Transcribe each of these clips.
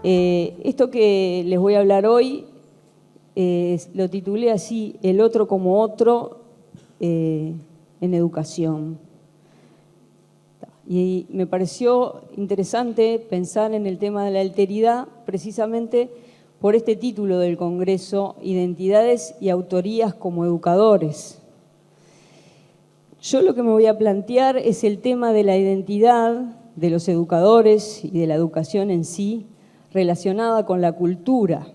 Esto que les voy a hablar hoy lo titulé así: El otro como otro en educación. Y me pareció interesante pensar en el tema de la alteridad precisamente por este título del Congreso: Identidades y autorías como educadores. Yo lo que me voy a plantear es el tema de la identidad de los educadores y de la educación en sí, relacionada con la cultura.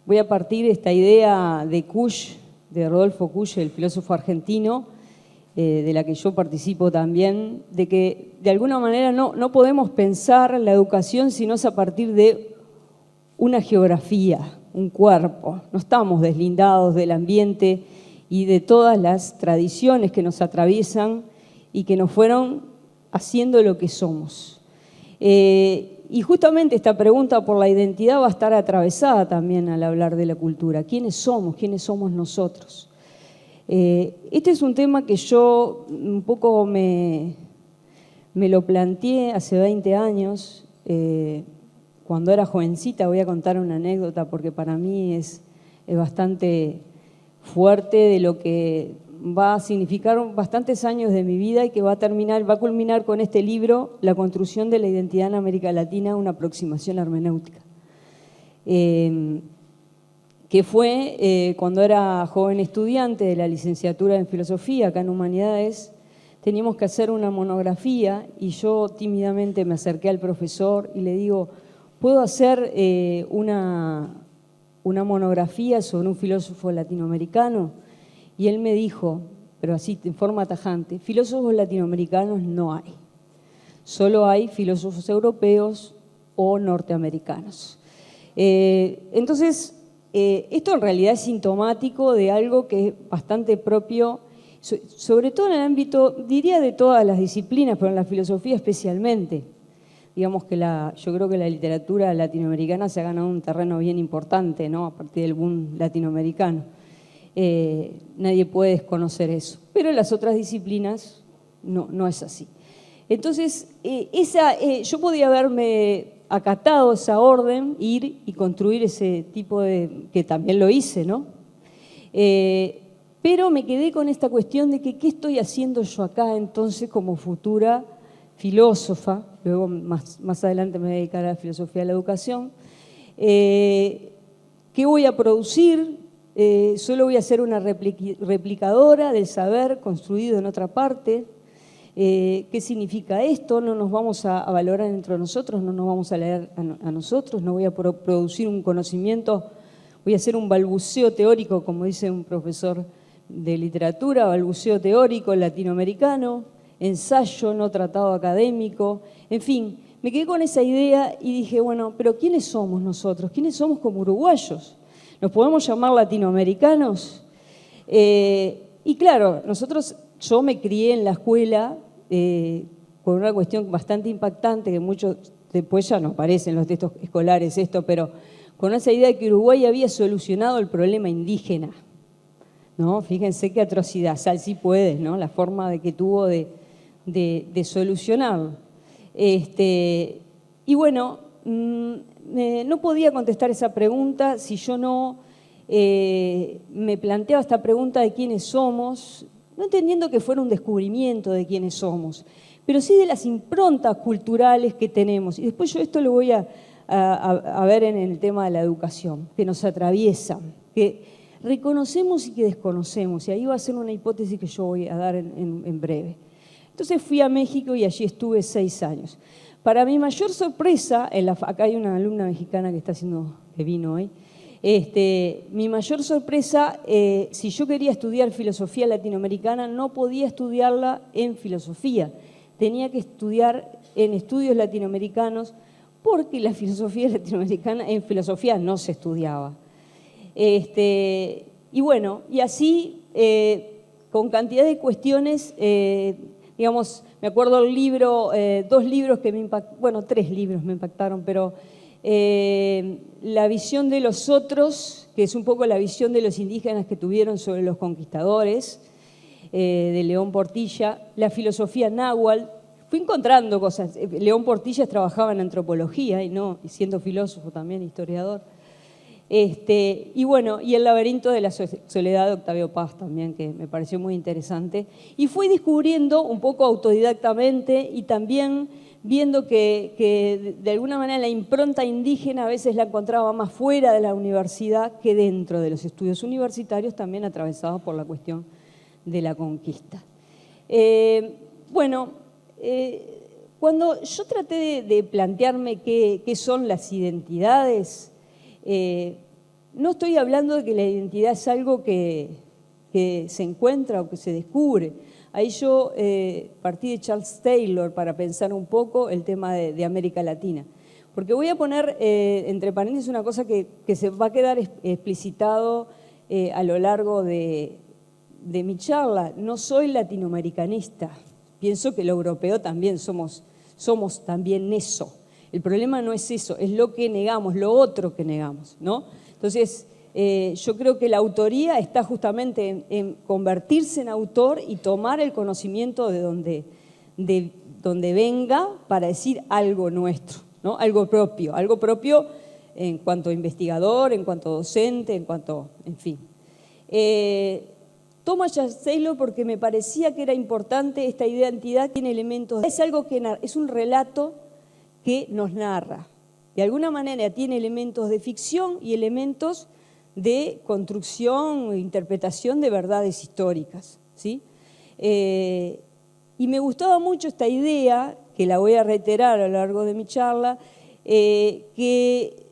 Voy a partir de esta idea de Kusch, de Rodolfo Kusch, el filósofo argentino, de la que yo participo también, de que de alguna manera no podemos pensar la educación sino es a partir de una geografía, un cuerpo. No estamos deslindados del ambiente y de todas las tradiciones que nos atraviesan y que nos fueron haciendo lo que somos. Y justamente esta pregunta por la identidad va a estar atravesada también al hablar de la cultura. ¿Quiénes somos? ¿Quiénes somos nosotros? Este es un tema que yo un poco me lo planteé hace 20 años, cuando era jovencita. Voy a contar una anécdota porque para mí es bastante fuerte, de lo que va a significar bastantes años de mi vida y que va a culminar con este libro, La construcción de la identidad en América Latina, una aproximación hermenéutica. Que fue cuando era joven estudiante de la licenciatura en Filosofía, acá en Humanidades. Teníamos que hacer una monografía y yo tímidamente me acerqué al profesor y le digo: ¿puedo hacer una monografía sobre un filósofo latinoamericano? Y él me dijo, pero así en forma tajante: filósofos latinoamericanos no hay, solo hay filósofos europeos o norteamericanos. Entonces, esto en realidad es sintomático de algo que es bastante propio, sobre todo en el ámbito, diría, de todas las disciplinas, pero en la filosofía especialmente. Digamos que yo creo que la literatura latinoamericana se ha ganado un terreno bien importante, ¿no?, a partir del boom latinoamericano. Nadie puede desconocer eso. Pero en las otras disciplinas no es así. Entonces, yo podía haberme acatado esa orden, ir y construir ese tipo de... que también lo hice, ¿no? Pero me quedé con esta cuestión de que ¿qué estoy haciendo yo acá entonces como futura filósofa? Luego más adelante me voy a dedicar a la filosofía de la educación. ¿Qué voy a producir? Solo voy a ser una replicadora del saber construido en otra parte. ¿Qué significa esto? No nos vamos a valorar entre nosotros, no nos vamos a leer a nosotros, no voy a producir un conocimiento, voy a hacer un balbuceo teórico, como dice un profesor de literatura, balbuceo teórico latinoamericano, ensayo, no tratado académico, en fin. Me quedé con esa idea y dije, bueno, pero ¿quiénes somos nosotros? ¿Quiénes somos como uruguayos? ¿Nos podemos llamar latinoamericanos? Y claro, yo me crié en la escuela con una cuestión bastante impactante, que muchos después ya no aparece en los textos escolares esto, pero con esa idea de que Uruguay había solucionado el problema indígena, ¿no? Fíjense qué atrocidad, Sal si puedes, ¿no?, la forma de que tuvo de solucionarlo. Y bueno, no podía contestar esa pregunta si yo no me planteaba esta pregunta de quiénes somos, no entendiendo que fuera un descubrimiento de quiénes somos, pero sí de las improntas culturales que tenemos. Y después yo esto lo voy a ver en el tema de la educación, que nos atraviesan, que reconocemos y que desconocemos. Y ahí va a ser una hipótesis que yo voy a dar en breve. Entonces fui a México y allí estuve 6 años. Para mi mayor sorpresa, acá hay una alumna mexicana que vino hoy. Mi mayor sorpresa, si yo quería estudiar filosofía latinoamericana, no podía estudiarla en filosofía. Tenía que estudiar en estudios latinoamericanos, porque la filosofía latinoamericana en filosofía no se estudiaba. Y bueno, y así, con cantidad de cuestiones, digamos, me acuerdo el libro, 2 libros que me impactaron, bueno, 3 libros me impactaron, pero La visión de los otros, que es un poco la visión de los indígenas que tuvieron sobre los conquistadores, de León Portilla, La filosofía náhuatl, fui encontrando cosas. León Portillas trabajaba en antropología y siendo filósofo también, historiador. Y bueno, y El laberinto de la soledad de Octavio Paz también, que me pareció muy interesante. Y fui descubriendo un poco autodidactamente y también viendo que de alguna manera la impronta indígena a veces la encontraba más fuera de la universidad que dentro de los estudios universitarios, también atravesados por la cuestión de la conquista. Cuando yo traté de plantearme qué son las identidades, no estoy hablando de que la identidad es algo que se encuentra o que se descubre. Ahí yo partí de Charles Taylor para pensar un poco el tema de América Latina. Porque voy a poner entre paréntesis una cosa que se va a quedar explicitado a lo largo de mi charla. No soy latinoamericanista. Pienso que lo europeo también somos también eso. El problema no es eso, es lo que negamos, lo otro que negamos, ¿no? Entonces, yo creo que la autoría está justamente en convertirse en autor y tomar el conocimiento de donde venga para decir algo nuestro, ¿no? Algo propio en cuanto a investigador, en cuanto a docente, en cuanto, en fin. Tomo a Charles Taylor porque me parecía que era importante esta identidad, tiene elementos, es un relato que nos narra. De alguna manera tiene elementos de ficción y elementos de construcción e interpretación de verdades históricas, ¿sí? Y me gustaba mucho esta idea, que la voy a reiterar a lo largo de mi charla, que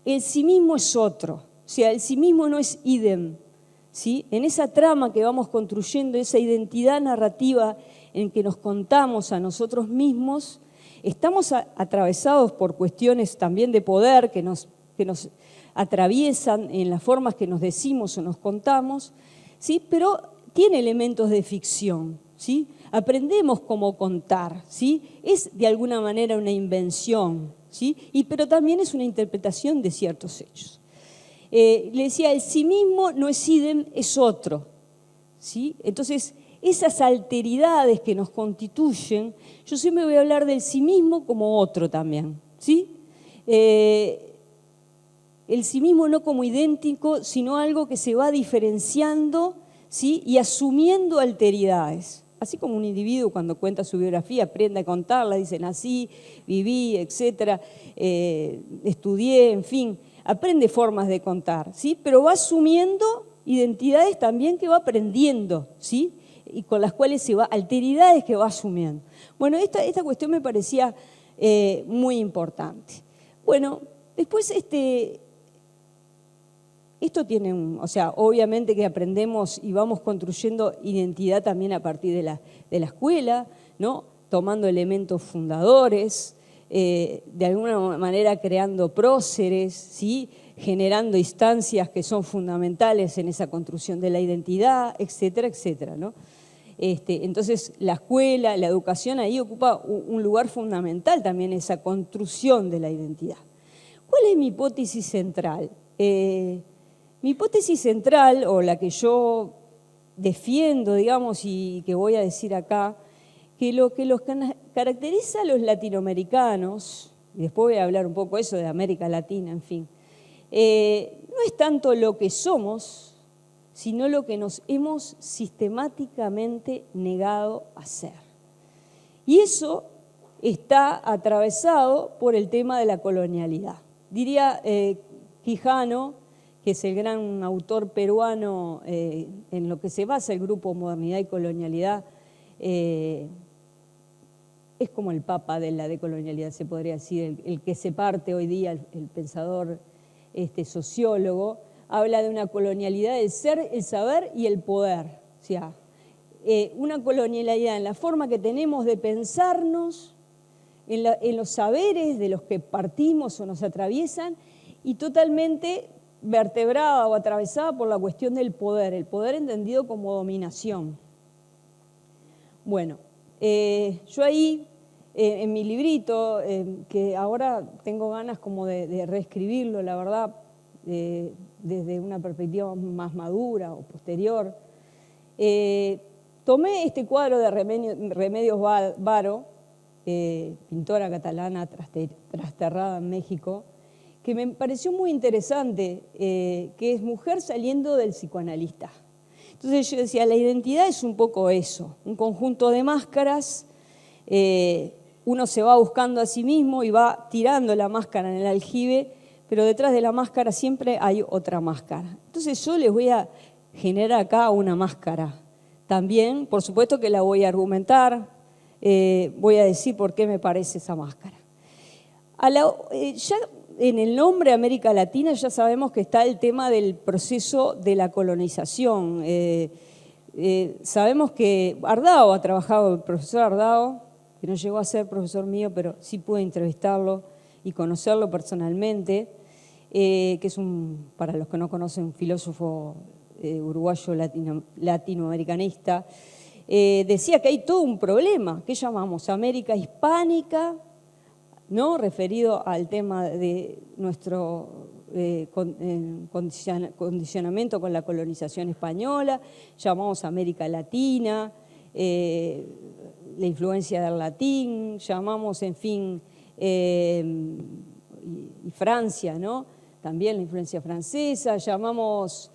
el sí mismo es otro, o sea, el sí mismo no es idem, ¿sí? En esa trama que vamos construyendo, esa identidad narrativa en que nos contamos a nosotros mismos, estamos atravesados por cuestiones también de poder que nos atraviesan en las formas que nos decimos o nos contamos, ¿sí? Pero tiene elementos de ficción, ¿sí? Aprendemos cómo contar, ¿sí? Es de alguna manera una invención, ¿sí? Pero también es una interpretación de ciertos hechos. Le decía, el sí mismo no es idem, es otro, ¿sí? Entonces, esas alteridades que nos constituyen, yo siempre voy a hablar del sí mismo como otro también, ¿sí? El sí mismo no como idéntico, sino algo que se va diferenciando, ¿sí? Y asumiendo alteridades. Así como un individuo cuando cuenta su biografía aprende a contarla, dice nací, viví, etcétera, estudié, en fin, aprende formas de contar, ¿sí? Pero va asumiendo identidades también que va aprendiendo, ¿sí? Y con las cuales alteridades que va asumiendo. Bueno, esta cuestión me parecía muy importante. Bueno, después esto tiene obviamente que aprendemos y vamos construyendo identidad también a partir de la escuela, ¿no? Tomando elementos fundadores, de alguna manera creando próceres, ¿sí? Generando instancias que son fundamentales en esa construcción de la identidad, etcétera, etcétera, ¿no? Entonces, la escuela, la educación ahí ocupa un lugar fundamental también, esa construcción de la identidad. ¿Cuál es mi hipótesis central? Mi hipótesis central, o la que yo defiendo, digamos, y que voy a decir acá, que lo que los caracteriza a los latinoamericanos, y después voy a hablar un poco eso de América Latina, en fin, no es tanto lo que somos, sino lo que nos hemos sistemáticamente negado a ser. Y eso está atravesado por el tema de la colonialidad. Diría Quijano, que es el gran autor peruano en lo que se basa el grupo Modernidad y Colonialidad, es como el papa de la decolonialidad, se podría decir, el que se parte hoy día, el pensador sociólogo, habla de una colonialidad del ser, el saber y el poder. O sea, una colonialidad en la forma que tenemos de pensarnos, en los saberes de los que partimos o nos atraviesan, y totalmente vertebrada o atravesada por la cuestión del poder, el poder entendido como dominación. Bueno, yo ahí, en mi librito, que ahora tengo ganas como de reescribirlo, la verdad, desde una perspectiva más madura o posterior, tomé este cuadro de Remedios Varo, pintora catalana trasterrada en México, que me pareció muy interesante, que es mujer saliendo del psicoanalista. Entonces yo decía, la identidad es un poco eso, un conjunto de máscaras, uno se va buscando a sí mismo y va tirando la máscara en el aljibe, pero detrás de la máscara siempre hay otra máscara. Entonces yo les voy a generar acá una máscara. También, por supuesto que la voy a argumentar, voy a decir por qué me parece esa máscara. Ya en el nombre América Latina ya sabemos que está el tema del proceso de la colonización. Sabemos que Ardao ha trabajado, el profesor Ardao, que no llegó a ser profesor mío, pero sí pude entrevistarlo y conocerlo personalmente, que es para los que no conocen, un filósofo uruguayo latinoamericanista. Decía que hay todo un problema, que llamamos América hispánica, ¿no? Referido al tema de nuestro condicionamiento con la colonización española, llamamos América Latina, la influencia del latín, llamamos, en fin, y Francia, ¿no? También la influencia francesa, llamamos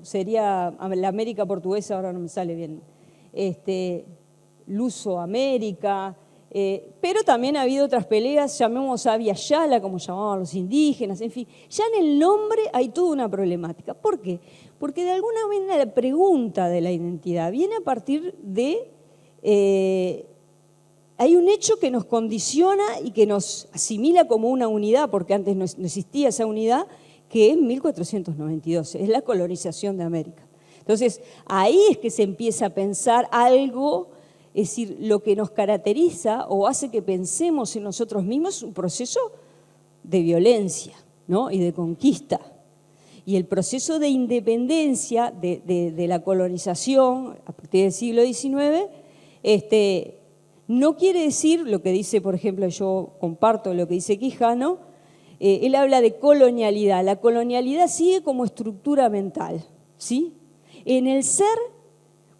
sería la América portuguesa, ahora no me sale bien, Luso-América, pero también ha habido otras peleas, llamemos a Abya Yala, como llamaban los indígenas, en fin, ya en el nombre hay toda una problemática. ¿Por qué? Porque de alguna manera la pregunta de la identidad viene a partir de, hay un hecho que nos condiciona y que nos asimila como una unidad, porque antes no existía esa unidad, que es 1492, es la colonización de América. Entonces, ahí es que se empieza a pensar algo, es decir, lo que nos caracteriza o hace que pensemos en nosotros mismos es un proceso de violencia, ¿no? Y de conquista. Y el proceso de independencia de la colonización a partir del siglo XIX, no quiere decir lo que dice, por ejemplo, yo comparto lo que dice Quijano, él habla de colonialidad. La colonialidad sigue como estructura mental, ¿sí? En el ser,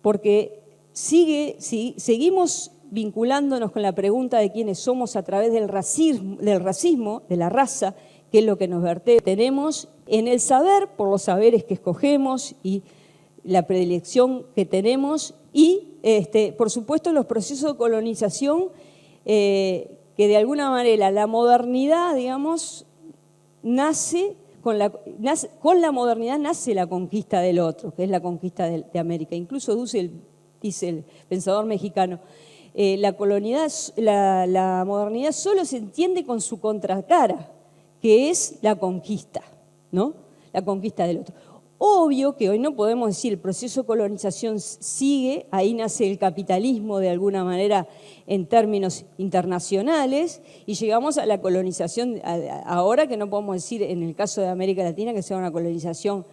porque seguimos vinculándonos con la pregunta de quiénes somos a través del racismo, de la raza, que es lo que nos vertebra. Tenemos en el saber, por los saberes que escogemos y la predilección que tenemos, y por supuesto los procesos de colonización que de alguna manera la modernidad, digamos, con la modernidad nace la conquista del otro, que es la conquista de América. Incluso Dussel, dice el pensador mexicano, la modernidad solo se entiende con su contracara, que es la conquista, ¿no? La conquista del otro. Obvio que hoy no podemos decir el proceso de colonización sigue, ahí nace el capitalismo de alguna manera en términos internacionales y llegamos a la colonización ahora, que no podemos decir en el caso de América Latina que sea una colonización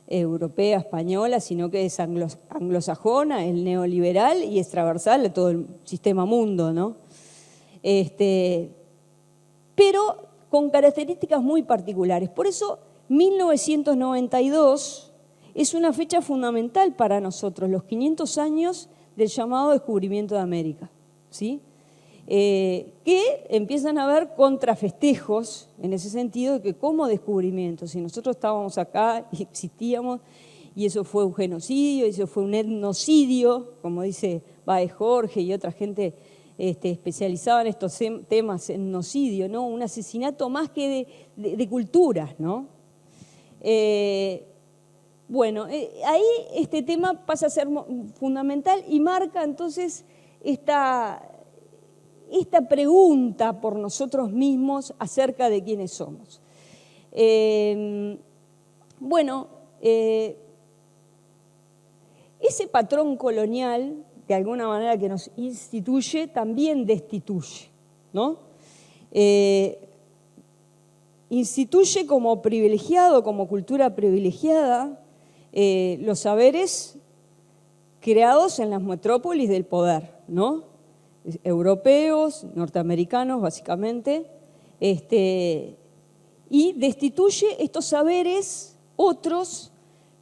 europea, española, sino que es anglosajona, es neoliberal y es transversal a todo el sistema mundo, ¿no? Pero con características muy particulares. Por eso 1992 es una fecha fundamental para nosotros, los 500 años del llamado descubrimiento de América, ¿sí? Que empiezan a haber contrafestejos en ese sentido de que como descubrimiento, si nosotros estábamos acá y existíamos, y eso fue un genocidio, eso fue un etnocidio, como dice Baez Jorge y otra gente especializada en estos temas, etnocidio, ¿no? Un asesinato más que de culturas, ¿no? Bueno, ahí este tema pasa a ser fundamental y marca entonces esta pregunta por nosotros mismos acerca de quiénes somos. Bueno, ese patrón colonial, de alguna manera que nos instituye, también destituye, ¿no? Instituye como privilegiado, como cultura privilegiada, los saberes creados en las metrópolis del poder, ¿no? Europeos, norteamericanos, básicamente, y destituye estos saberes otros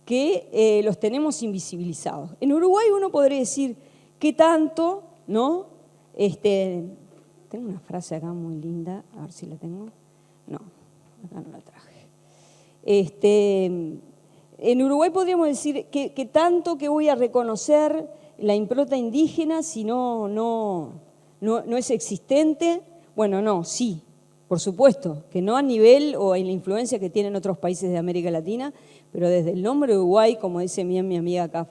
que los tenemos invisibilizados. En Uruguay uno podría decir ¿Qué tanto, no? Tengo una frase acá muy linda, a ver si la tengo. No, acá no la traje. En Uruguay podríamos decir que tanto que voy a reconocer la impronta indígena si no es existente. Bueno, no, sí, por supuesto, que no a nivel o en la influencia que tienen otros países de América Latina, pero desde el nombre Uruguay, como dice bien mi amiga acá,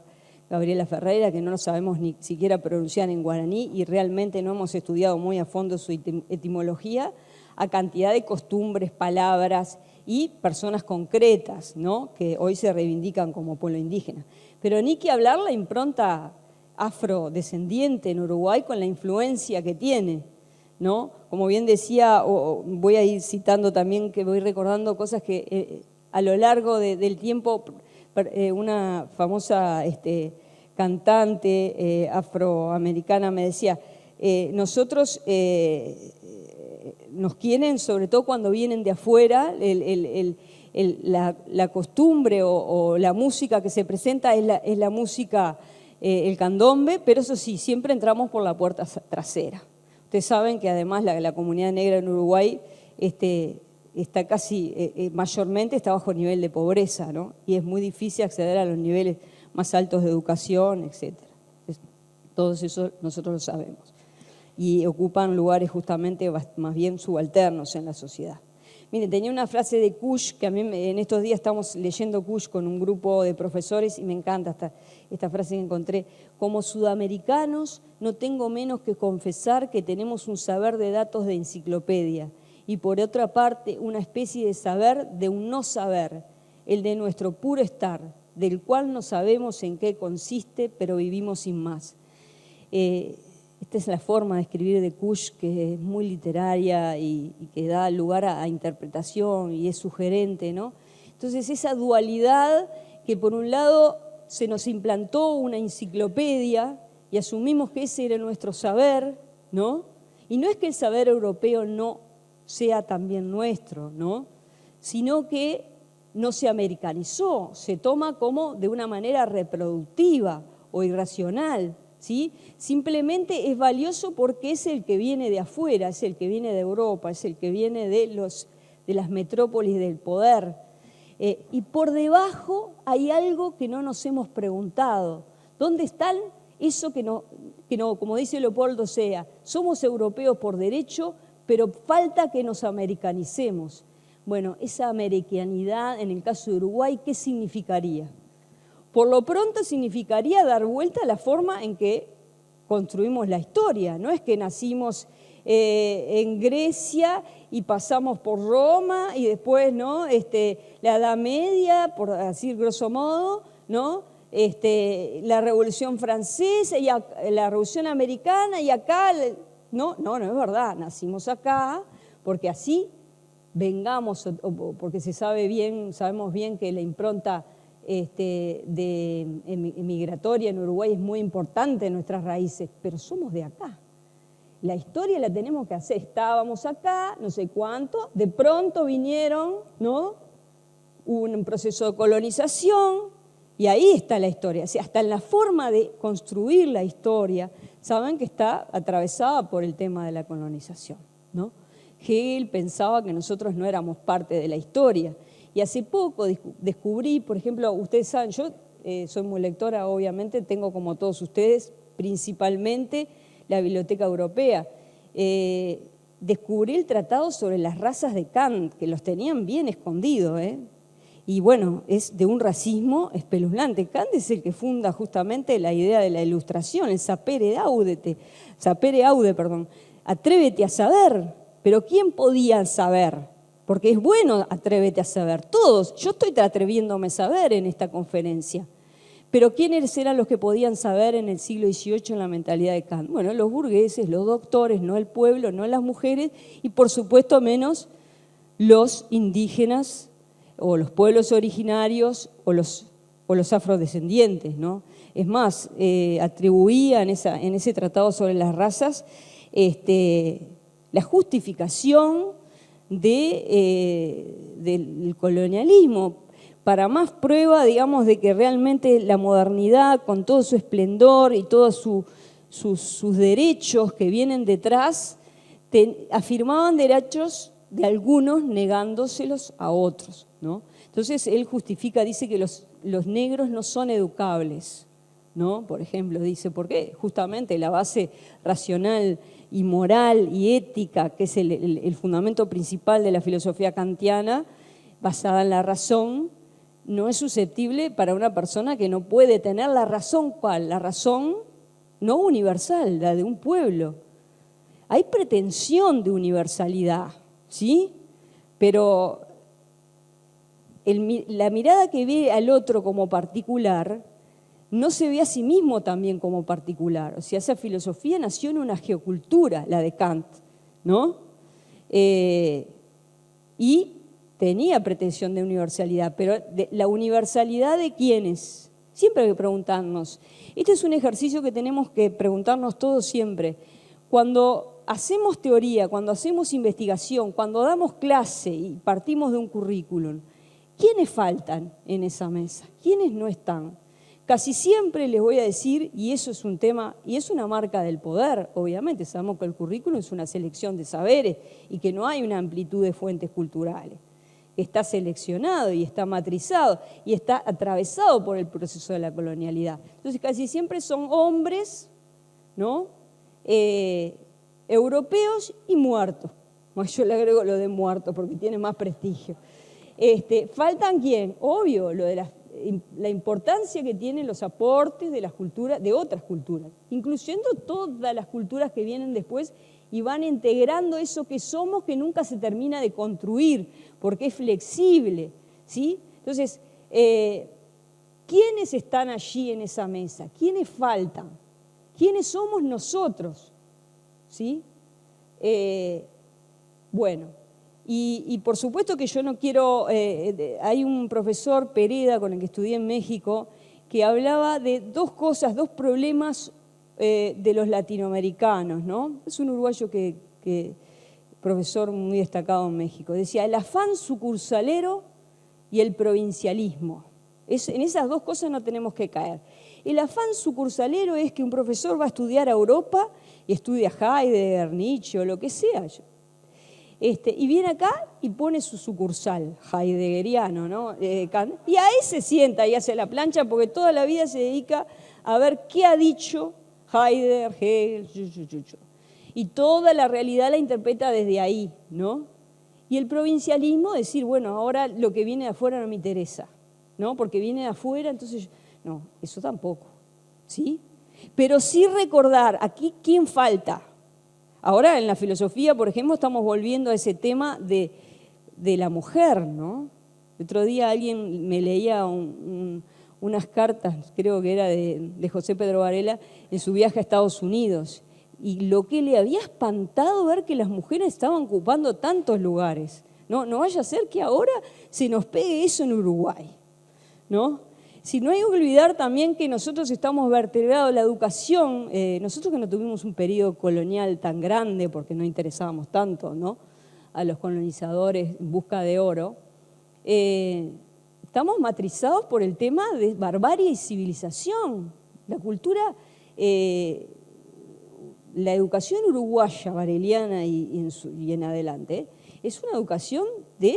Gabriela Ferreira, que no lo sabemos ni siquiera pronunciar en guaraní y realmente no hemos estudiado muy a fondo su etimología, a cantidad de costumbres, palabras y personas concretas, ¿no?, que hoy se reivindican como pueblo indígena. Pero ni que hablar la impronta afrodescendiente en Uruguay con la influencia que tiene, ¿no? Como bien decía, voy a ir citando también, que voy recordando cosas que a lo largo del tiempo, una famosa cantante afroamericana me decía, nosotros nos quieren sobre todo cuando vienen de afuera, la costumbre o la música que se presenta es la música, el candombe, pero eso sí, siempre entramos por la puerta trasera. Ustedes saben que además la comunidad negra en Uruguay está casi, mayormente está bajo nivel de pobreza, ¿no? Y es muy difícil acceder a los niveles más altos de educación, etc. Todo eso nosotros lo sabemos. Y ocupan lugares justamente más bien subalternos en la sociedad. Miren, tenía una frase de Kush, que a mí en estos días estamos leyendo Kush con un grupo de profesores y me encanta esta frase que encontré. Como sudamericanos no tengo menos que confesar que tenemos un saber de datos de enciclopedia y por otra parte una especie de saber de un no saber, el de nuestro puro estar, del cual no sabemos en qué consiste, pero vivimos sin más. Esta es la forma de escribir de Kush, que es muy literaria y que da lugar a interpretación y es sugerente, ¿no? Entonces esa dualidad que por un lado se nos implantó una enciclopedia y asumimos que ese era nuestro saber, ¿no? Y no es que el saber europeo no sea también nuestro, ¿no?, sino que no se americanizó, se toma como de una manera reproductiva o irracional, ¿sí? Simplemente es valioso porque es el que viene de afuera, es el que viene de Europa, es el que viene de las metrópolis del poder. Y por debajo hay algo que no nos hemos preguntado. ¿Dónde está eso que no, como dice Leopoldo Sea, somos europeos por derecho, pero falta que nos americanicemos? Bueno, esa americanidad en el caso de Uruguay, ¿qué significaría? Por lo pronto significaría dar vuelta a la forma en que construimos la historia. No es que nacimos en Grecia y pasamos por Roma y después, ¿no?, la Edad Media, por decir grosso modo, ¿no?, la Revolución Francesa y la Revolución Americana y acá, no es verdad, nacimos acá porque así vengamos, porque sabemos bien que la impronta migratoria en Uruguay es muy importante en nuestras raíces, pero somos de acá. La historia la tenemos que hacer, estábamos acá, no sé cuánto, de pronto vinieron, ¿no?, hubo un proceso de colonización y ahí está la historia. O sea, hasta en la forma de construir la historia, saben que está atravesada por el tema de la colonización, ¿no? Hegel pensaba que nosotros no éramos parte de la historia. Y hace poco descubrí, por ejemplo, ustedes saben, yo soy muy lectora, obviamente, tengo como todos ustedes, principalmente la Biblioteca Europea. Descubrí el tratado sobre las razas de Kant, que los tenían bien escondidos, y bueno, es de un racismo espeluznante. Kant es el que funda justamente la idea de la ilustración, el sapere aude, atrévete a saber. Pero ¿quién podía saber? Porque es bueno, atrévete a saber. Todos, yo estoy atreviéndome a saber en esta conferencia. Pero ¿quiénes eran los que podían saber en el siglo XVIII en la mentalidad de Kant? Bueno, los burgueses, los doctores, no el pueblo, no las mujeres y por supuesto menos los indígenas o los pueblos originarios o los afrodescendientes, ¿no? Es más, atribuía en ese tratado sobre las razas la justificación del colonialismo, para más prueba, digamos, de que realmente la modernidad, con todo su esplendor y toda su sus derechos que vienen detrás, afirmaban derechos de algunos negándoselos a otros, ¿no? Entonces él justifica, dice que los negros no son educables, ¿no? Por ejemplo, dice, ¿por qué? Justamente la base racional y moral y ética, que es el fundamento principal de la filosofía kantiana, basada en la razón, no es susceptible para una persona que no puede tener la razón. ¿Cuál? La razón no universal, la de un pueblo. Hay pretensión de universalidad, ¿sí? Pero la mirada que ve al otro como particular no se ve a sí mismo también como particular. O sea, esa filosofía nació en una geocultura, la de Kant, ¿no? Y tenía pretensión de universalidad, pero ¿la universalidad de quiénes? Siempre hay que preguntarnos. Este es un ejercicio que tenemos que preguntarnos todos siempre. Cuando hacemos teoría, cuando hacemos investigación, cuando damos clase y partimos de un currículum, ¿quiénes faltan en esa mesa? ¿Quiénes no están? Casi siempre les voy a decir, y eso es un tema, y es una marca del poder, obviamente, sabemos que el currículum es una selección de saberes y que no hay una amplitud de fuentes culturales. Está seleccionado y está matrizado y está atravesado por el proceso de la colonialidad. Entonces casi siempre son hombres, ¿no? Europeos y muertos. Bueno, yo le agrego lo de muertos porque tiene más prestigio. ¿Faltan quién? Obvio, lo de la importancia que tienen los aportes de las culturas, de otras culturas, incluyendo todas las culturas que vienen después y van integrando eso que somos, que nunca se termina de construir, porque es flexible, ¿sí? Entonces, ¿quiénes están allí en esa mesa? ¿Quiénes faltan? ¿Quiénes somos nosotros? ¿Sí? Bueno, y por supuesto que yo no quiero... hay un profesor, Pereda, con el que estudié en México, que hablaba de dos cosas, dos problemas de los latinoamericanos, ¿no? Es un uruguayo profesor muy destacado en México. Decía, el afán sucursalero y el provincialismo. En esas dos cosas no tenemos que caer. El afán sucursalero es que un profesor va a estudiar a Europa y estudia Heidegger, Nietzsche o lo que sea. Y viene acá y pone su sucursal heideggeriano, ¿no? Y ahí se sienta y hace la plancha porque toda la vida se dedica a ver qué ha dicho Heidegger, Hegel, y toda la realidad la interpreta desde ahí, ¿no? Y el provincialismo, decir, bueno, ahora lo que viene de afuera no me interesa, ¿no? Porque viene de afuera, entonces, no, eso tampoco, ¿sí? Pero sí recordar, aquí, ¿quién falta? Ahora en la filosofía, por ejemplo, estamos volviendo a ese tema de la mujer, ¿no? El otro día alguien me leía unas cartas, creo que era de José Pedro Varela, en su viaje a Estados Unidos. Y lo que le había espantado ver que las mujeres estaban ocupando tantos lugares. No vaya a ser que ahora se nos pegue eso en Uruguay, ¿no? Si no hay que olvidar también que nosotros estamos vertebrados, la educación, nosotros que no tuvimos un periodo colonial tan grande porque no interesábamos tanto, ¿no?, a los colonizadores en busca de oro, estamos matrizados por el tema de barbarie y civilización. La cultura, la educación uruguaya, vareliana y en adelante, es una educación de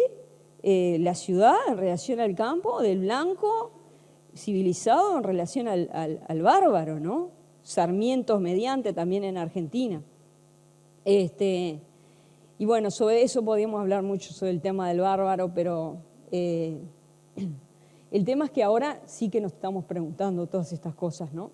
la ciudad en relación al campo, del blanco civilizado en relación al bárbaro, ¿no? Sarmientos mediante también en Argentina. Y bueno, sobre eso podríamos hablar mucho, sobre el tema del bárbaro, pero el tema es que ahora sí que nos estamos preguntando todas estas cosas, ¿no?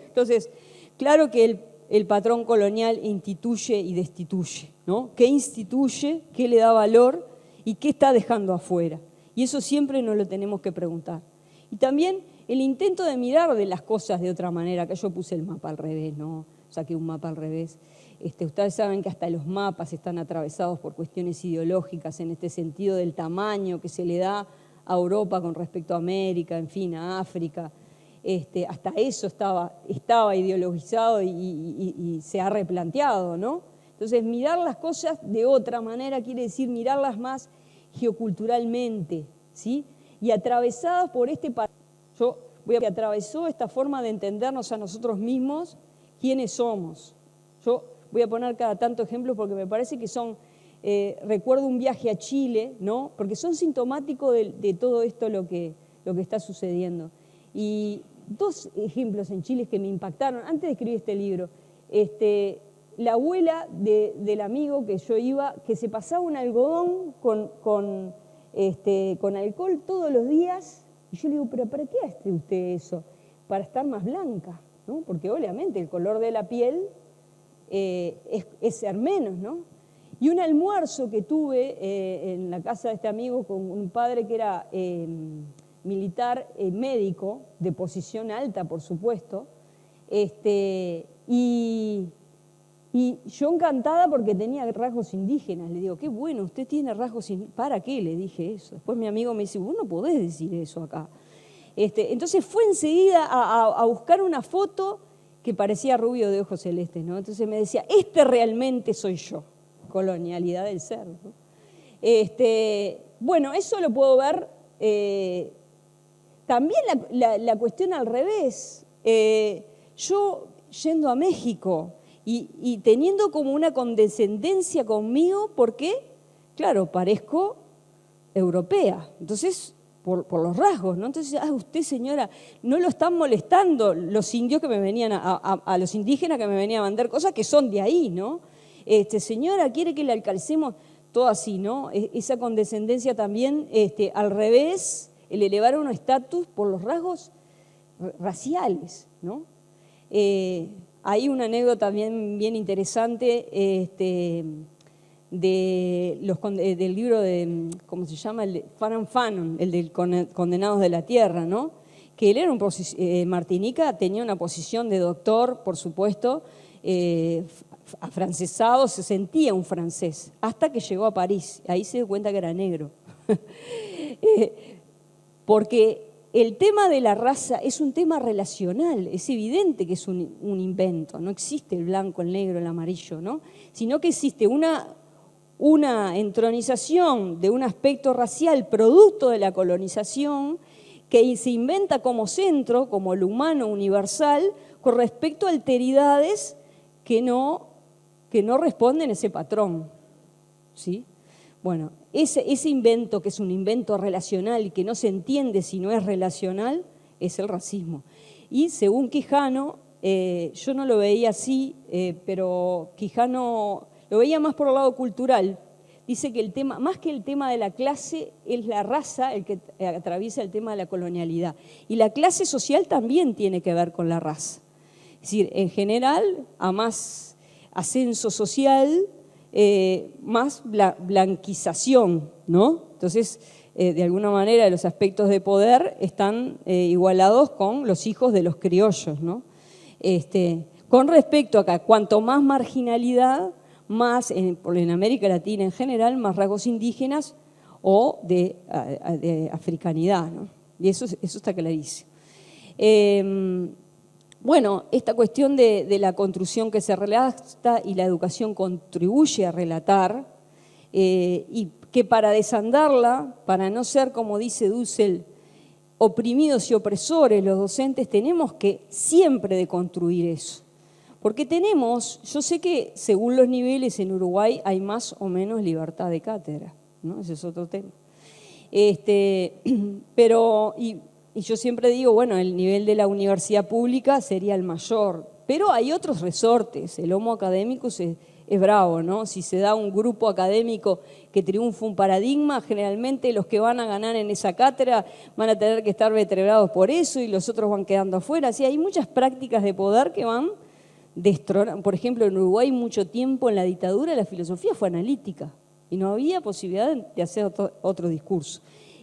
Entonces, claro que el patrón colonial instituye y destituye, ¿no? ¿Qué instituye? ¿Qué le da valor? ¿Y qué está dejando afuera? Y eso siempre nos lo tenemos que preguntar. Y también el intento de mirar de las cosas de otra manera, que yo puse el mapa al revés, ¿no? Saqué un mapa al revés. Ustedes saben que hasta los mapas están atravesados por cuestiones ideológicas en este sentido del tamaño que se le da a Europa con respecto a América, en fin, a África. Hasta eso estaba ideologizado y se ha replanteado, ¿no? Entonces, mirar las cosas de otra manera quiere decir mirarlas más geoculturalmente, ¿sí? Y atravesadas por atravesó esta forma de entendernos a nosotros mismos, quiénes somos. Yo voy a poner cada tanto ejemplos porque me parece que son, recuerdo un viaje a Chile, ¿no? Porque son sintomáticos de todo esto lo que está sucediendo. Y dos ejemplos en Chile que me impactaron antes de escribir este libro. La abuela del amigo que yo iba, que se pasaba un algodón con alcohol todos los días, y yo le digo, ¿pero para qué hace usted eso? Para estar más blanca, ¿no? Porque obviamente el color de la piel es ser menos, ¿no? Y un almuerzo que tuve en la casa de este amigo con un padre que era militar, médico, de posición alta, por supuesto, y yo encantada porque tenía rasgos indígenas. Le digo, qué bueno, usted tiene rasgos indígenas. ¿Para qué? Le dije eso. Después mi amigo me dice, vos no podés decir eso acá. Entonces fue enseguida a buscar una foto que parecía rubio de ojos celestes, ¿no? Entonces me decía, realmente soy yo. Colonialidad del ser, ¿no? Bueno, eso lo puedo ver. También la cuestión al revés. Yo yendo a México y teniendo como una condescendencia conmigo, porque, claro, parezco europea. Entonces, por los rasgos, ¿no? Entonces, usted, señora, no lo están molestando los indios que me venían a los indígenas que me venían a vender cosas que son de ahí, ¿no? Señora, quiere que le alcancemos todo así, ¿no? Esa condescendencia también, al revés, el elevar un estatus por los rasgos raciales, ¿no? Hay una anécdota bien interesante del libro de, ¿cómo se llama? El de Fanon Fanon, el de Condenados de la Tierra, ¿no? Que él era Martinica tenía una posición de doctor, por supuesto, afrancesado, se sentía un francés, hasta que llegó a París. Ahí se dio cuenta que era negro. Porque el tema de la raza es un tema relacional, es evidente que es un invento, no existe el blanco, el negro, el amarillo, ¿no? Sino que existe una entronización de un aspecto racial producto de la colonización que se inventa como centro, como el humano universal, con respecto a alteridades que no responden a ese patrón, ¿sí? Bueno, ese invento, que es un invento relacional y que no se entiende si no es relacional, es el racismo. Y según Quijano, yo no lo veía así, pero Quijano lo veía más por el lado cultural. Dice que el tema, más que el tema de la clase, es la raza el que atraviesa el tema de la colonialidad. Y la clase social también tiene que ver con la raza. Es decir, en general, a más ascenso social, más blanquización, ¿no? Entonces, de alguna manera, los aspectos de poder están igualados con los hijos de los criollos, ¿no? Con respecto a que cuanto más marginalidad, más en América Latina en general, más rasgos indígenas o de africanidad, ¿no? Y eso está clarísimo. Bueno, esta cuestión de la construcción que se relata y la educación contribuye a relatar, y que para desandarla, para no ser, como dice Dussel, oprimidos y opresores los docentes, tenemos que siempre deconstruir eso. Porque yo sé que según los niveles en Uruguay hay más o menos libertad de cátedra, ¿no? Ese es otro tema. Pero yo siempre digo, bueno, el nivel de la universidad pública sería el mayor, pero hay otros resortes. El homo académicus es bravo, ¿no? Si se da un grupo académico que triunfa un paradigma, generalmente los que van a ganar en esa cátedra van a tener que estar veterados por eso y los otros van quedando afuera. Así hay muchas prácticas de poder que van destronando. Por ejemplo, en Uruguay mucho tiempo en la dictadura la filosofía fue analítica y no había posibilidad de hacer otro discurso.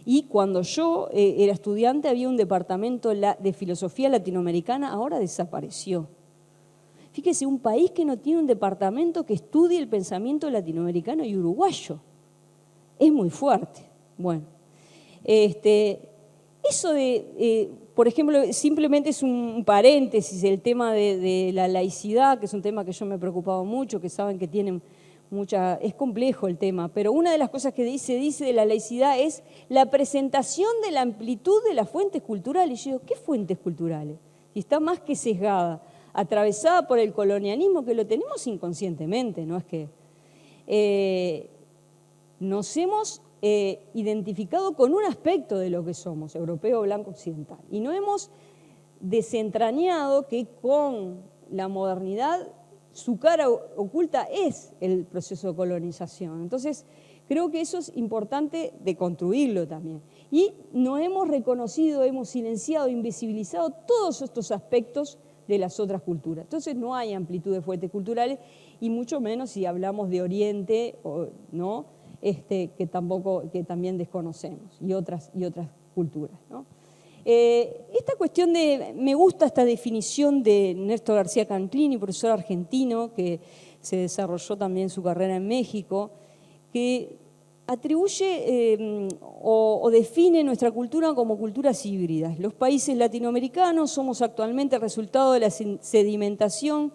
Y cuando yo era estudiante había un departamento de filosofía latinoamericana, ahora desapareció. Fíjese, un país que no tiene un departamento que estudie el pensamiento latinoamericano y uruguayo. Es muy fuerte. Bueno, eso por ejemplo, simplemente es un paréntesis, el tema de la laicidad, que es un tema que yo me he preocupado mucho, que saben que tienen es complejo el tema, pero una de las cosas que dice de la laicidad es la presentación de la amplitud de las fuentes culturales. Y yo digo, ¿qué fuentes culturales? Y está más que sesgada. atravesada por el colonialismo, que lo tenemos inconscientemente, no es que nos hemos identificado con un aspecto de lo que somos, europeo, blanco, occidental, y no hemos desentrañado que con la modernidad su cara oculta es el proceso de colonización. Entonces, creo que eso es importante de construirlo también. Y no hemos reconocido, hemos silenciado, invisibilizado todos estos aspectos de las otras culturas. Entonces, no hay amplitud de fuentes culturales, y mucho menos si hablamos de Oriente, ¿no? Que también desconocemos, y otras culturas, ¿no? Esta cuestión me gusta esta definición de Néstor García Canclini, profesor argentino que se desarrolló también su carrera en México, que atribuye o define nuestra cultura como culturas híbridas. Los países latinoamericanos somos actualmente el resultado de la sedimentación,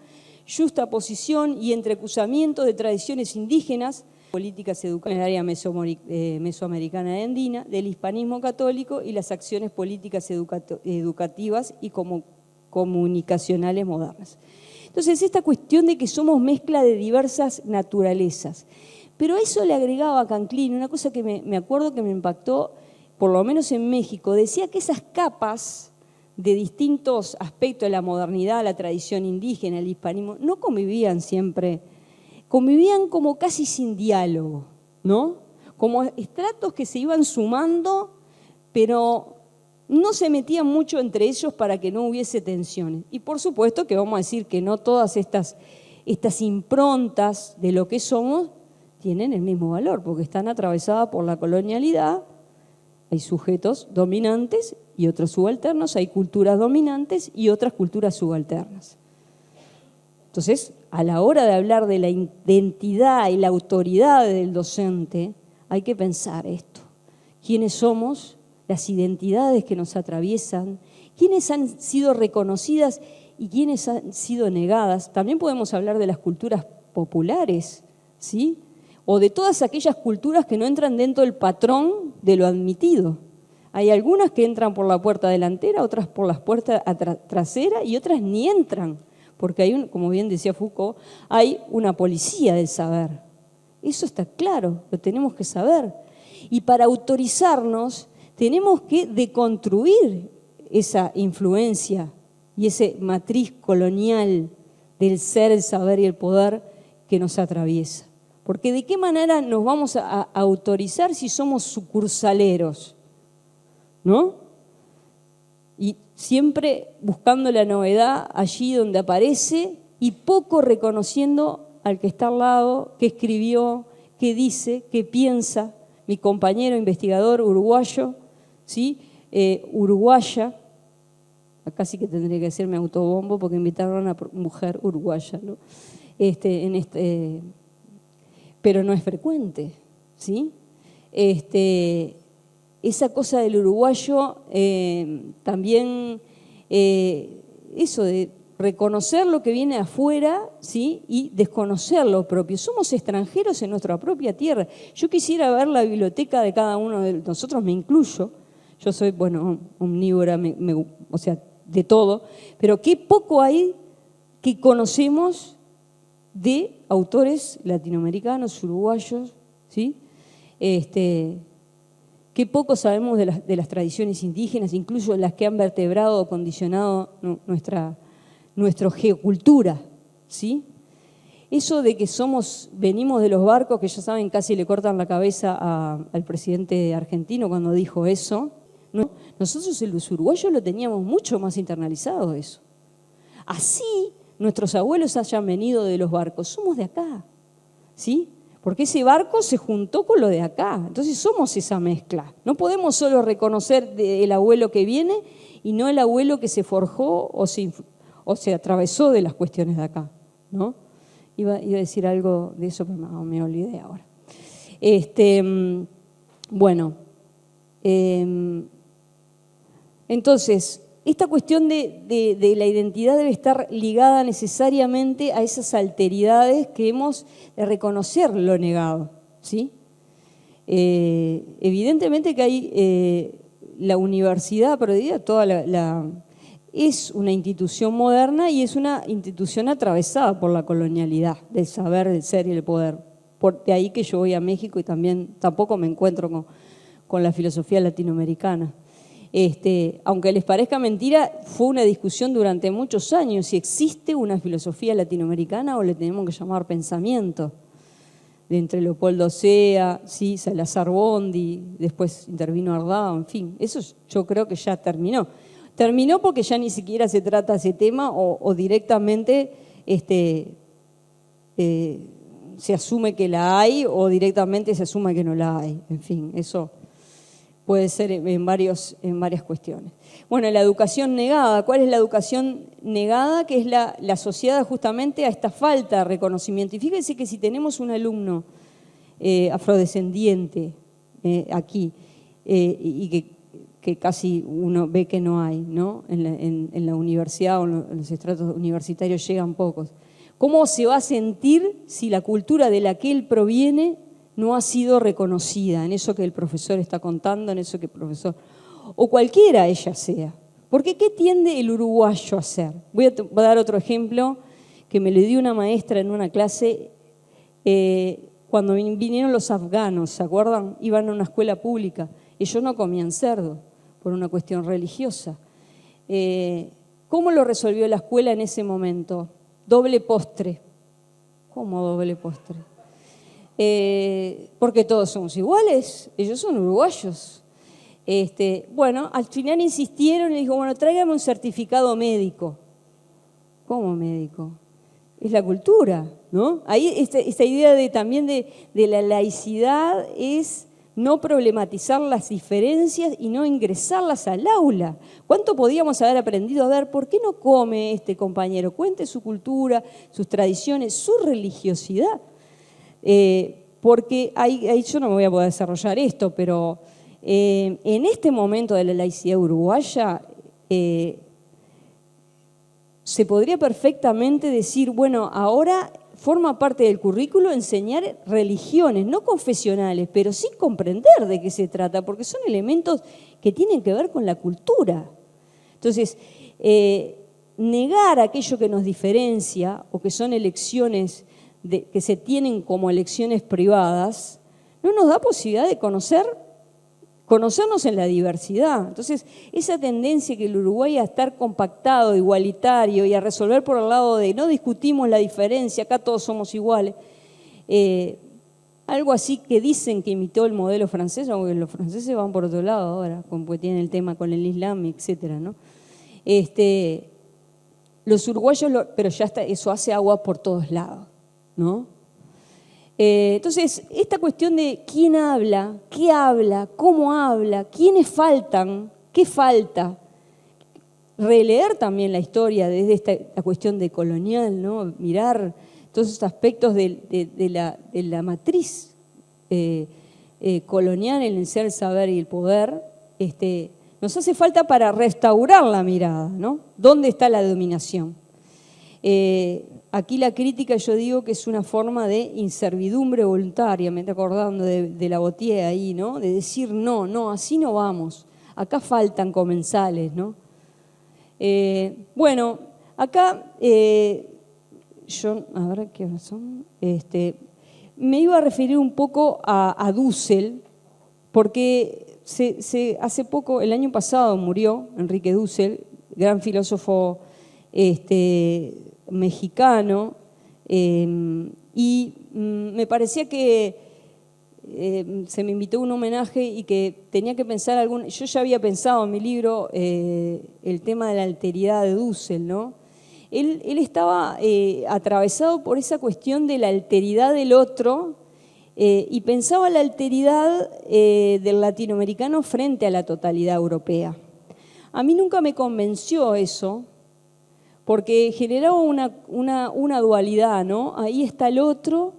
justaposición y entrecruzamiento de tradiciones indígenas, políticas educativas en el área mesoamericana y andina, del hispanismo católico y las acciones políticas educativas y comunicacionales modernas. Entonces, esta cuestión de que somos mezcla de diversas naturalezas. Pero a eso le agregaba a Canclini una cosa que me acuerdo que me impactó, por lo menos en México, decía que esas capas de distintos aspectos de la modernidad, la tradición indígena, el hispanismo, no convivían siempre, convivían como casi sin diálogo, ¿no? Como estratos que se iban sumando, pero no se metían mucho entre ellos para que no hubiese tensiones. Y por supuesto que vamos a decir que no todas estas improntas de lo que somos tienen el mismo valor, porque están atravesadas por la colonialidad, hay sujetos dominantes y otros subalternos, hay culturas dominantes y otras culturas subalternas. Entonces, a la hora de hablar de la identidad y la autoridad del docente, hay que pensar esto. ¿Quiénes somos? Las identidades que nos atraviesan, quiénes han sido reconocidas y quiénes han sido negadas. También podemos hablar de las culturas populares, ¿sí? O de todas aquellas culturas que no entran dentro del patrón de lo admitido. Hay algunas que entran por la puerta delantera, otras por las puertas traseras y otras ni entran, porque hay, como bien decía Foucault, hay una policía del saber. Eso está claro, lo tenemos que saber. Y para autorizarnos tenemos que deconstruir esa influencia y esa matriz colonial del ser, el saber y el poder que nos atraviesa. Porque ¿de qué manera nos vamos a autorizar si somos sucursaleros? ¿No? Y siempre buscando la novedad allí donde aparece y poco reconociendo al que está al lado, que escribió, que dice, que piensa. Mi compañero investigador uruguayo, ¿sí? Uruguaya, acá sí que tendría que decirme autobombo porque invitaron a una mujer uruguaya, ¿no? Pero no es frecuente, ¿sí? Esa cosa del uruguayo también, eso de reconocer lo que viene afuera, ¿sí? Y desconocer lo propio. Somos extranjeros en nuestra propia tierra. Yo quisiera ver la biblioteca de cada uno de nosotros, me incluyo. Yo soy, bueno, omnívora, o sea, de todo, pero qué poco hay que conocemos de autores latinoamericanos, uruguayos, ¿sí? Qué poco sabemos de las tradiciones indígenas, incluso las que han vertebrado o condicionado nuestra geocultura, ¿sí? Eso de que venimos de los barcos, que ya saben, casi le cortan la cabeza al presidente argentino cuando dijo eso, ¿no? Nosotros los uruguayos lo teníamos mucho más internalizado eso. Así nuestros abuelos hayan venido de los barcos, somos de acá, ¿sí? Porque ese barco se juntó con lo de acá, entonces somos esa mezcla. No podemos solo reconocer el abuelo que viene y no el abuelo que se forjó o se atravesó de las cuestiones de acá, ¿no? Iba a decir algo de eso, pero me olvidé ahora. Entonces, esta cuestión de la identidad debe estar ligada necesariamente a esas alteridades que hemos de reconocer lo negado, ¿sí? Evidentemente que hay la universidad, pero toda es una institución moderna y es una institución atravesada por la colonialidad, del saber, del ser y el poder. De ahí que yo voy a México y tampoco me encuentro con la filosofía latinoamericana. Aunque les parezca mentira, fue una discusión durante muchos años si existe una filosofía latinoamericana o le tenemos que llamar pensamiento. De entre Leopoldo Sea, sí, Salazar Bondi, después intervino Ardao, en fin, eso yo creo que ya terminó. Terminó porque ya ni siquiera se trata ese tema o directamente se asume que la hay o directamente se asume que no la hay. En fin, eso puede ser en varias cuestiones. Bueno, la educación negada. ¿Cuál es la educación negada? Que es la asociada justamente a esta falta de reconocimiento. Y fíjense que si tenemos un alumno afrodescendiente aquí y que casi uno ve que no hay, ¿no? En la universidad o en los estratos universitarios llegan pocos. ¿Cómo se va a sentir si la cultura de la que él proviene no ha sido reconocida en eso que el profesor está contando, en eso que el profesor, o cualquiera ella sea? Porque ¿qué tiende el uruguayo a hacer? Voy a dar otro ejemplo que me le dio una maestra en una clase cuando vinieron los afganos, ¿se acuerdan? Iban a una escuela pública. Ellos no comían cerdo por una cuestión religiosa. ¿Cómo lo resolvió la escuela en ese momento? Doble postre. ¿Cómo doble postre? Porque todos somos iguales, ellos son uruguayos. Bueno, al final insistieron y dijo, bueno, tráigame un certificado médico. ¿Cómo médico? Es la cultura, ¿no? Ahí esta idea también de la laicidad es no problematizar las diferencias y no ingresarlas al aula. ¿Cuánto podíamos haber aprendido? A ver, ¿por qué no come este compañero? Cuente su cultura, sus tradiciones, su religiosidad. Porque ahí yo no me voy a poder desarrollar esto, pero en este momento de la laicidad uruguaya se podría perfectamente decir, bueno, ahora forma parte del currículo enseñar religiones, no confesionales, pero sí comprender de qué se trata, porque son elementos que tienen que ver con la cultura. Entonces, negar aquello que nos diferencia o que son elecciones que se tienen como elecciones privadas, no nos da posibilidad de conocernos en la diversidad. Entonces, esa tendencia que el Uruguay a estar compactado, igualitario y a resolver por el lado de no discutimos la diferencia, acá todos somos iguales, algo así que dicen que imitó el modelo francés, aunque los franceses van por otro lado ahora, porque tienen el tema con el Islam, etcétera, ¿no? Los uruguayos, pero ya está, eso hace agua por todos lados, ¿no? Entonces, esta cuestión de quién habla, qué habla, cómo habla, quiénes faltan, qué falta, releer también la historia desde esta cuestión de colonial, ¿no? Mirar todos esos aspectos de la matriz colonial en el ser, el saber y el poder, nos hace falta para restaurar la mirada, ¿no? ¿Dónde está la dominación? Aquí la crítica yo digo que es una forma de inservidumbre voluntaria, me estoy acordando de la Gautier ahí, ¿no? De decir no, así no vamos, acá faltan comensales, ¿no? Bueno, acá yo, a ver qué razón, me iba a referir un poco a Dussel, porque hace poco, el año pasado murió Enrique Dussel, gran filósofo mexicano, y me parecía que se me invitó a un homenaje y que tenía que pensar yo ya había pensado en mi libro el tema de la alteridad de Dussel, ¿no? Él estaba atravesado por esa cuestión de la alteridad del otro y pensaba la alteridad del latinoamericano frente a la totalidad europea. A mí nunca me convenció eso, porque generaba una dualidad, ¿no? Ahí está el otro,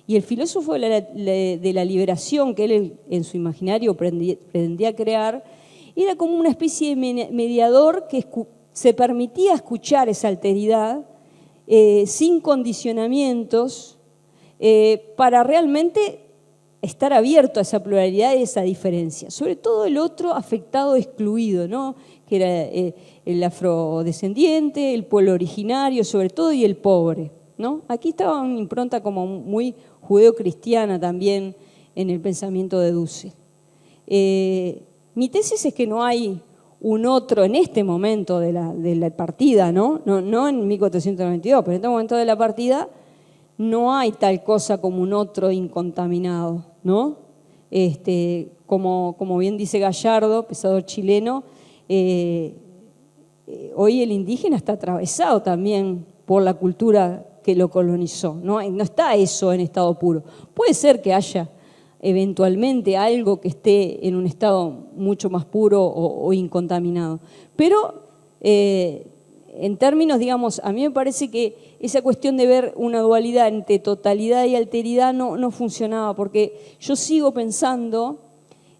y el filósofo de la liberación que él en su imaginario pretendía crear, era como una especie de mediador que se permitía escuchar esa alteridad sin condicionamientos para realmente estar abierto a esa pluralidad y esa diferencia. Sobre todo el otro afectado, excluido, ¿no? que era el afrodescendiente, el pueblo originario sobre todo y el pobre, ¿no? Aquí estaba una impronta como muy judeocristiana también en el pensamiento de Dussel. Mi tesis es que no hay un otro en este momento de la partida, ¿no? No en 1492, pero en este momento de la partida no hay tal cosa como un otro incontaminado, ¿no? Como bien dice Gallardo, pensador chileno, hoy el indígena está atravesado también por la cultura que lo colonizó, ¿no? No está eso en estado puro. Puede ser que haya eventualmente algo que esté en un estado mucho más puro o incontaminado. Pero en términos, digamos, a mí me parece que esa cuestión de ver una dualidad entre totalidad y alteridad no funcionaba, porque yo sigo pensando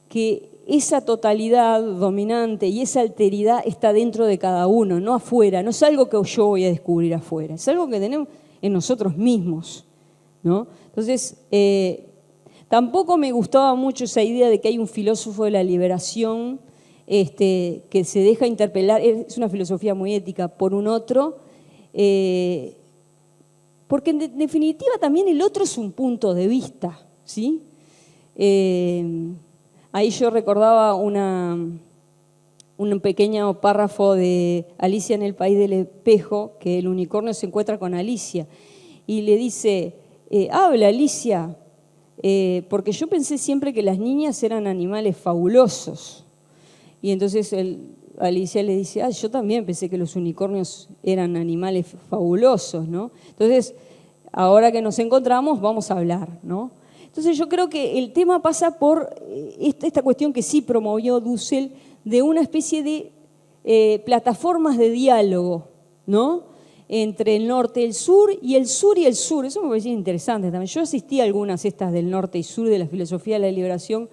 que esa totalidad dominante y esa alteridad está dentro de cada uno, no afuera, no es algo que yo voy a descubrir afuera, es algo que tenemos en nosotros mismos, ¿no? Entonces, tampoco me gustaba mucho esa idea de que hay un filósofo de la liberación que se deja interpelar, es una filosofía muy ética, por un otro, porque en definitiva también el otro es un punto de vista, ¿sí? Ahí yo recordaba un pequeño párrafo de Alicia en el País del Espejo, que el unicornio se encuentra con Alicia y le dice, habla Alicia, porque yo pensé siempre que las niñas eran animales fabulosos. Y entonces Alicia le dice, yo también pensé que los unicornios eran animales fabulosos, ¿no? Entonces, ahora que nos encontramos, vamos a hablar, ¿no? Entonces yo creo que el tema pasa por esta cuestión que sí promovió Dussel, de una especie de plataformas de diálogo, ¿no? Entre el norte y el sur, y el sur y el sur. Eso me parecía interesante también. Yo asistí a algunas estas del norte y sur de la filosofía de la liberación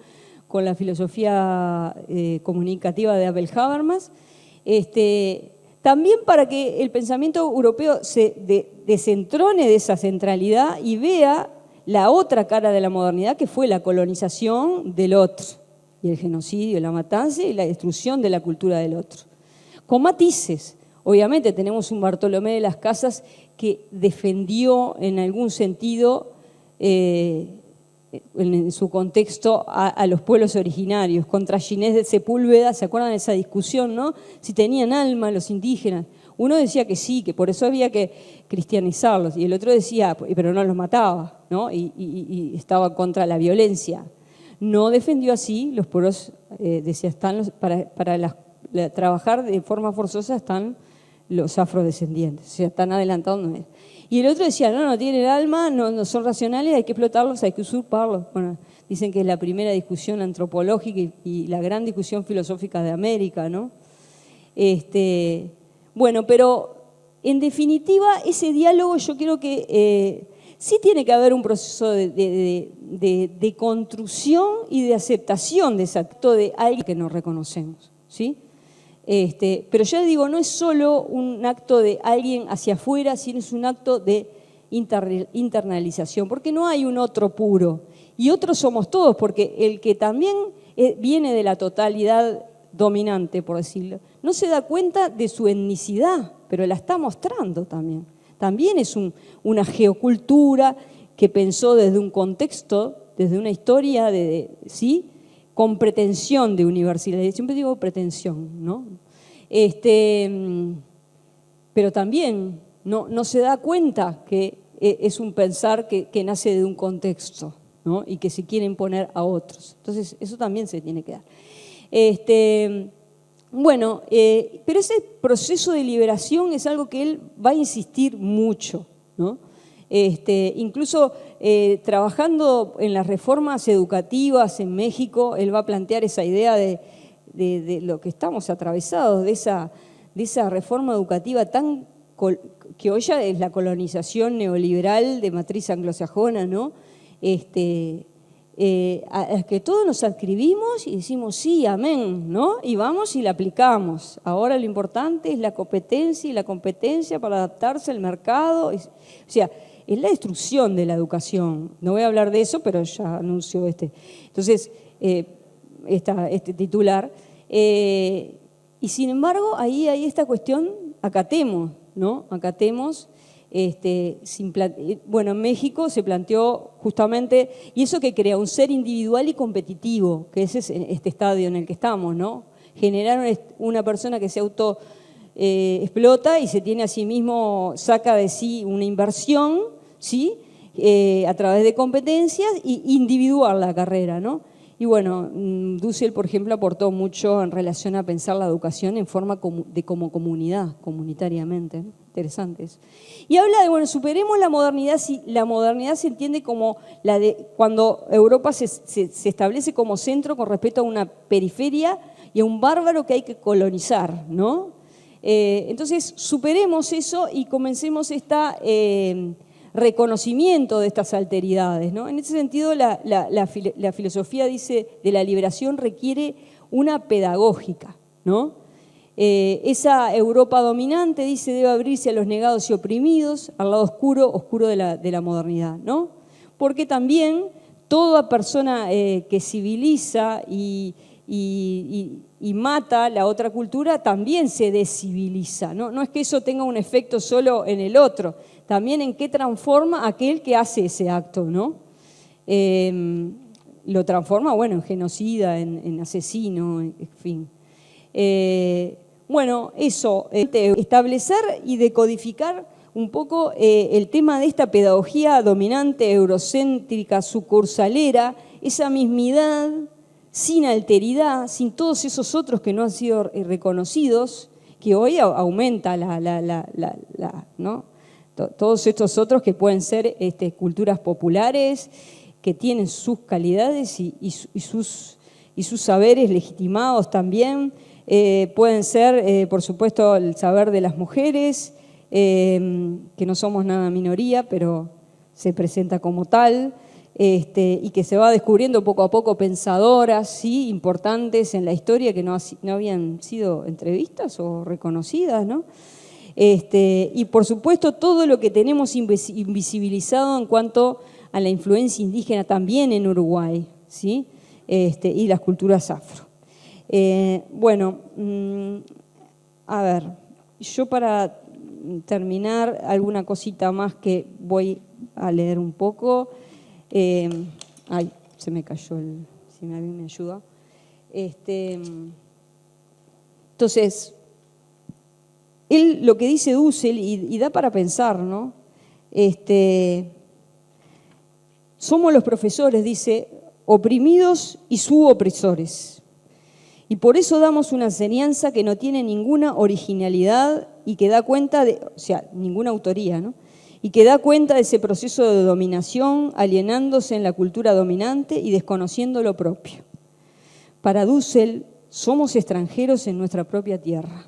con la filosofía comunicativa de Abel Habermas, también para que el pensamiento europeo se desentrone de esa centralidad y vea la otra cara de la modernidad, que fue la colonización del otro, y el genocidio, la matanza y la destrucción de la cultura del otro. Con matices. Obviamente tenemos un Bartolomé de las Casas que defendió en algún sentido, en su contexto, a los pueblos originarios. Contra Ginés de Sepúlveda, ¿se acuerdan de esa discusión, no? Si tenían alma los indígenas. Uno decía que sí, que por eso había que cristianizarlos, y el otro decía, pero no los mataba, ¿no? Y estaba contra la violencia. No defendió así los pueblos, decía, para trabajar de forma forzosa están los afrodescendientes, o sea, están adelantados. No es. Y el otro decía, no tienen alma, no son racionales, hay que explotarlos, hay que usurparlos. Bueno, dicen que es la primera discusión antropológica y la gran discusión filosófica de América, ¿no? Bueno, pero en definitiva ese diálogo yo creo que sí tiene que haber un proceso de construcción y de aceptación de ese acto de alguien que nos reconocemos, ¿sí? Pero ya digo, no es solo un acto de alguien hacia afuera, sino es un acto de internalización, porque no hay un otro puro, y otros somos todos, porque el que también viene de la totalidad dominante, por decirlo, no se da cuenta de su etnicidad, pero la está mostrando también. También es una geocultura que pensó desde un contexto, desde una historia, ¿sí?, con pretensión de universalidad. Siempre digo pretensión, ¿no? Pero también no se da cuenta que es un pensar que nace de un contexto, ¿no? Y que se quiere imponer a otros. Entonces, eso también se tiene que dar. Pero ese proceso de liberación es algo que él va a insistir mucho, ¿no? Incluso trabajando en las reformas educativas en México, él va a plantear esa idea de lo que estamos atravesados, de esa reforma educativa que hoy ya es la colonización neoliberal de matriz anglosajona, ¿no? A que todos nos adscribimos y decimos sí, amén, ¿no? Y vamos y la aplicamos. Ahora lo importante es la competencia y la competencia para adaptarse al mercado. O sea, es la destrucción de la educación. No voy a hablar de eso, pero ya anuncio Entonces, este titular. Y sin embargo, ahí hay esta cuestión, acatemos, ¿no? Acatemos. Bueno, en México se planteó justamente, y eso que crea un ser individual y competitivo, que ese es este estadio en el que estamos, ¿no? Generar una persona que se auto explota y se tiene a sí mismo, saca de sí una inversión, ¿sí? A través de competencias y individuar la carrera, ¿no? Y bueno, Dussel, por ejemplo, aportó mucho en relación a pensar la educación en forma como comunidad, comunitariamente, ¿no? Interesante eso. Y habla de, bueno, superemos la modernidad, si la modernidad se entiende como la de cuando Europa se establece como centro con respecto a una periferia y a un bárbaro que hay que colonizar, ¿no? Entonces, superemos eso y comencemos reconocimiento de estas alteridades, ¿no? En ese sentido, la filosofía dice de la liberación requiere una pedagógica, ¿no? Esa Europa dominante, dice, debe abrirse a los negados y oprimidos, al lado oscuro de la modernidad, ¿no? Porque también toda persona que civiliza y mata la otra cultura también se desciviliza, ¿no? No es que eso tenga un efecto solo en el otro, también en qué transforma aquel que hace ese acto, ¿no? Lo transforma, bueno, en genocida, en asesino, en fin. Bueno, eso, establecer y decodificar un poco el tema de esta pedagogía dominante, eurocéntrica, sucursalera, esa mismidad, sin alteridad, sin todos esos otros que no han sido reconocidos, que hoy aumenta ¿no? Todos estos otros que pueden ser culturas populares, que tienen sus calidades y sus saberes legitimados también. Pueden ser, por supuesto, el saber de las mujeres, que no somos nada minoría, pero se presenta como tal, y que se va descubriendo poco a poco pensadoras, ¿sí?, importantes en la historia que no habían sido entrevistas o reconocidas, ¿no? Y por supuesto todo lo que tenemos invisibilizado en cuanto a la influencia indígena también en Uruguay, ¿sí? Y las culturas afro. Bueno, a ver, yo para terminar, alguna cosita más que voy a leer un poco. Ay, se me cayó si alguien me ayuda. Entonces, él lo que dice Dussel, y da para pensar, ¿no? Somos los profesores, dice, oprimidos y subopresores. Y por eso damos una enseñanza que no tiene ninguna originalidad y que da cuenta ninguna autoría, ¿no? Y que da cuenta de ese proceso de dominación, alienándose en la cultura dominante y desconociendo lo propio. Para Dussel, somos extranjeros en nuestra propia tierra.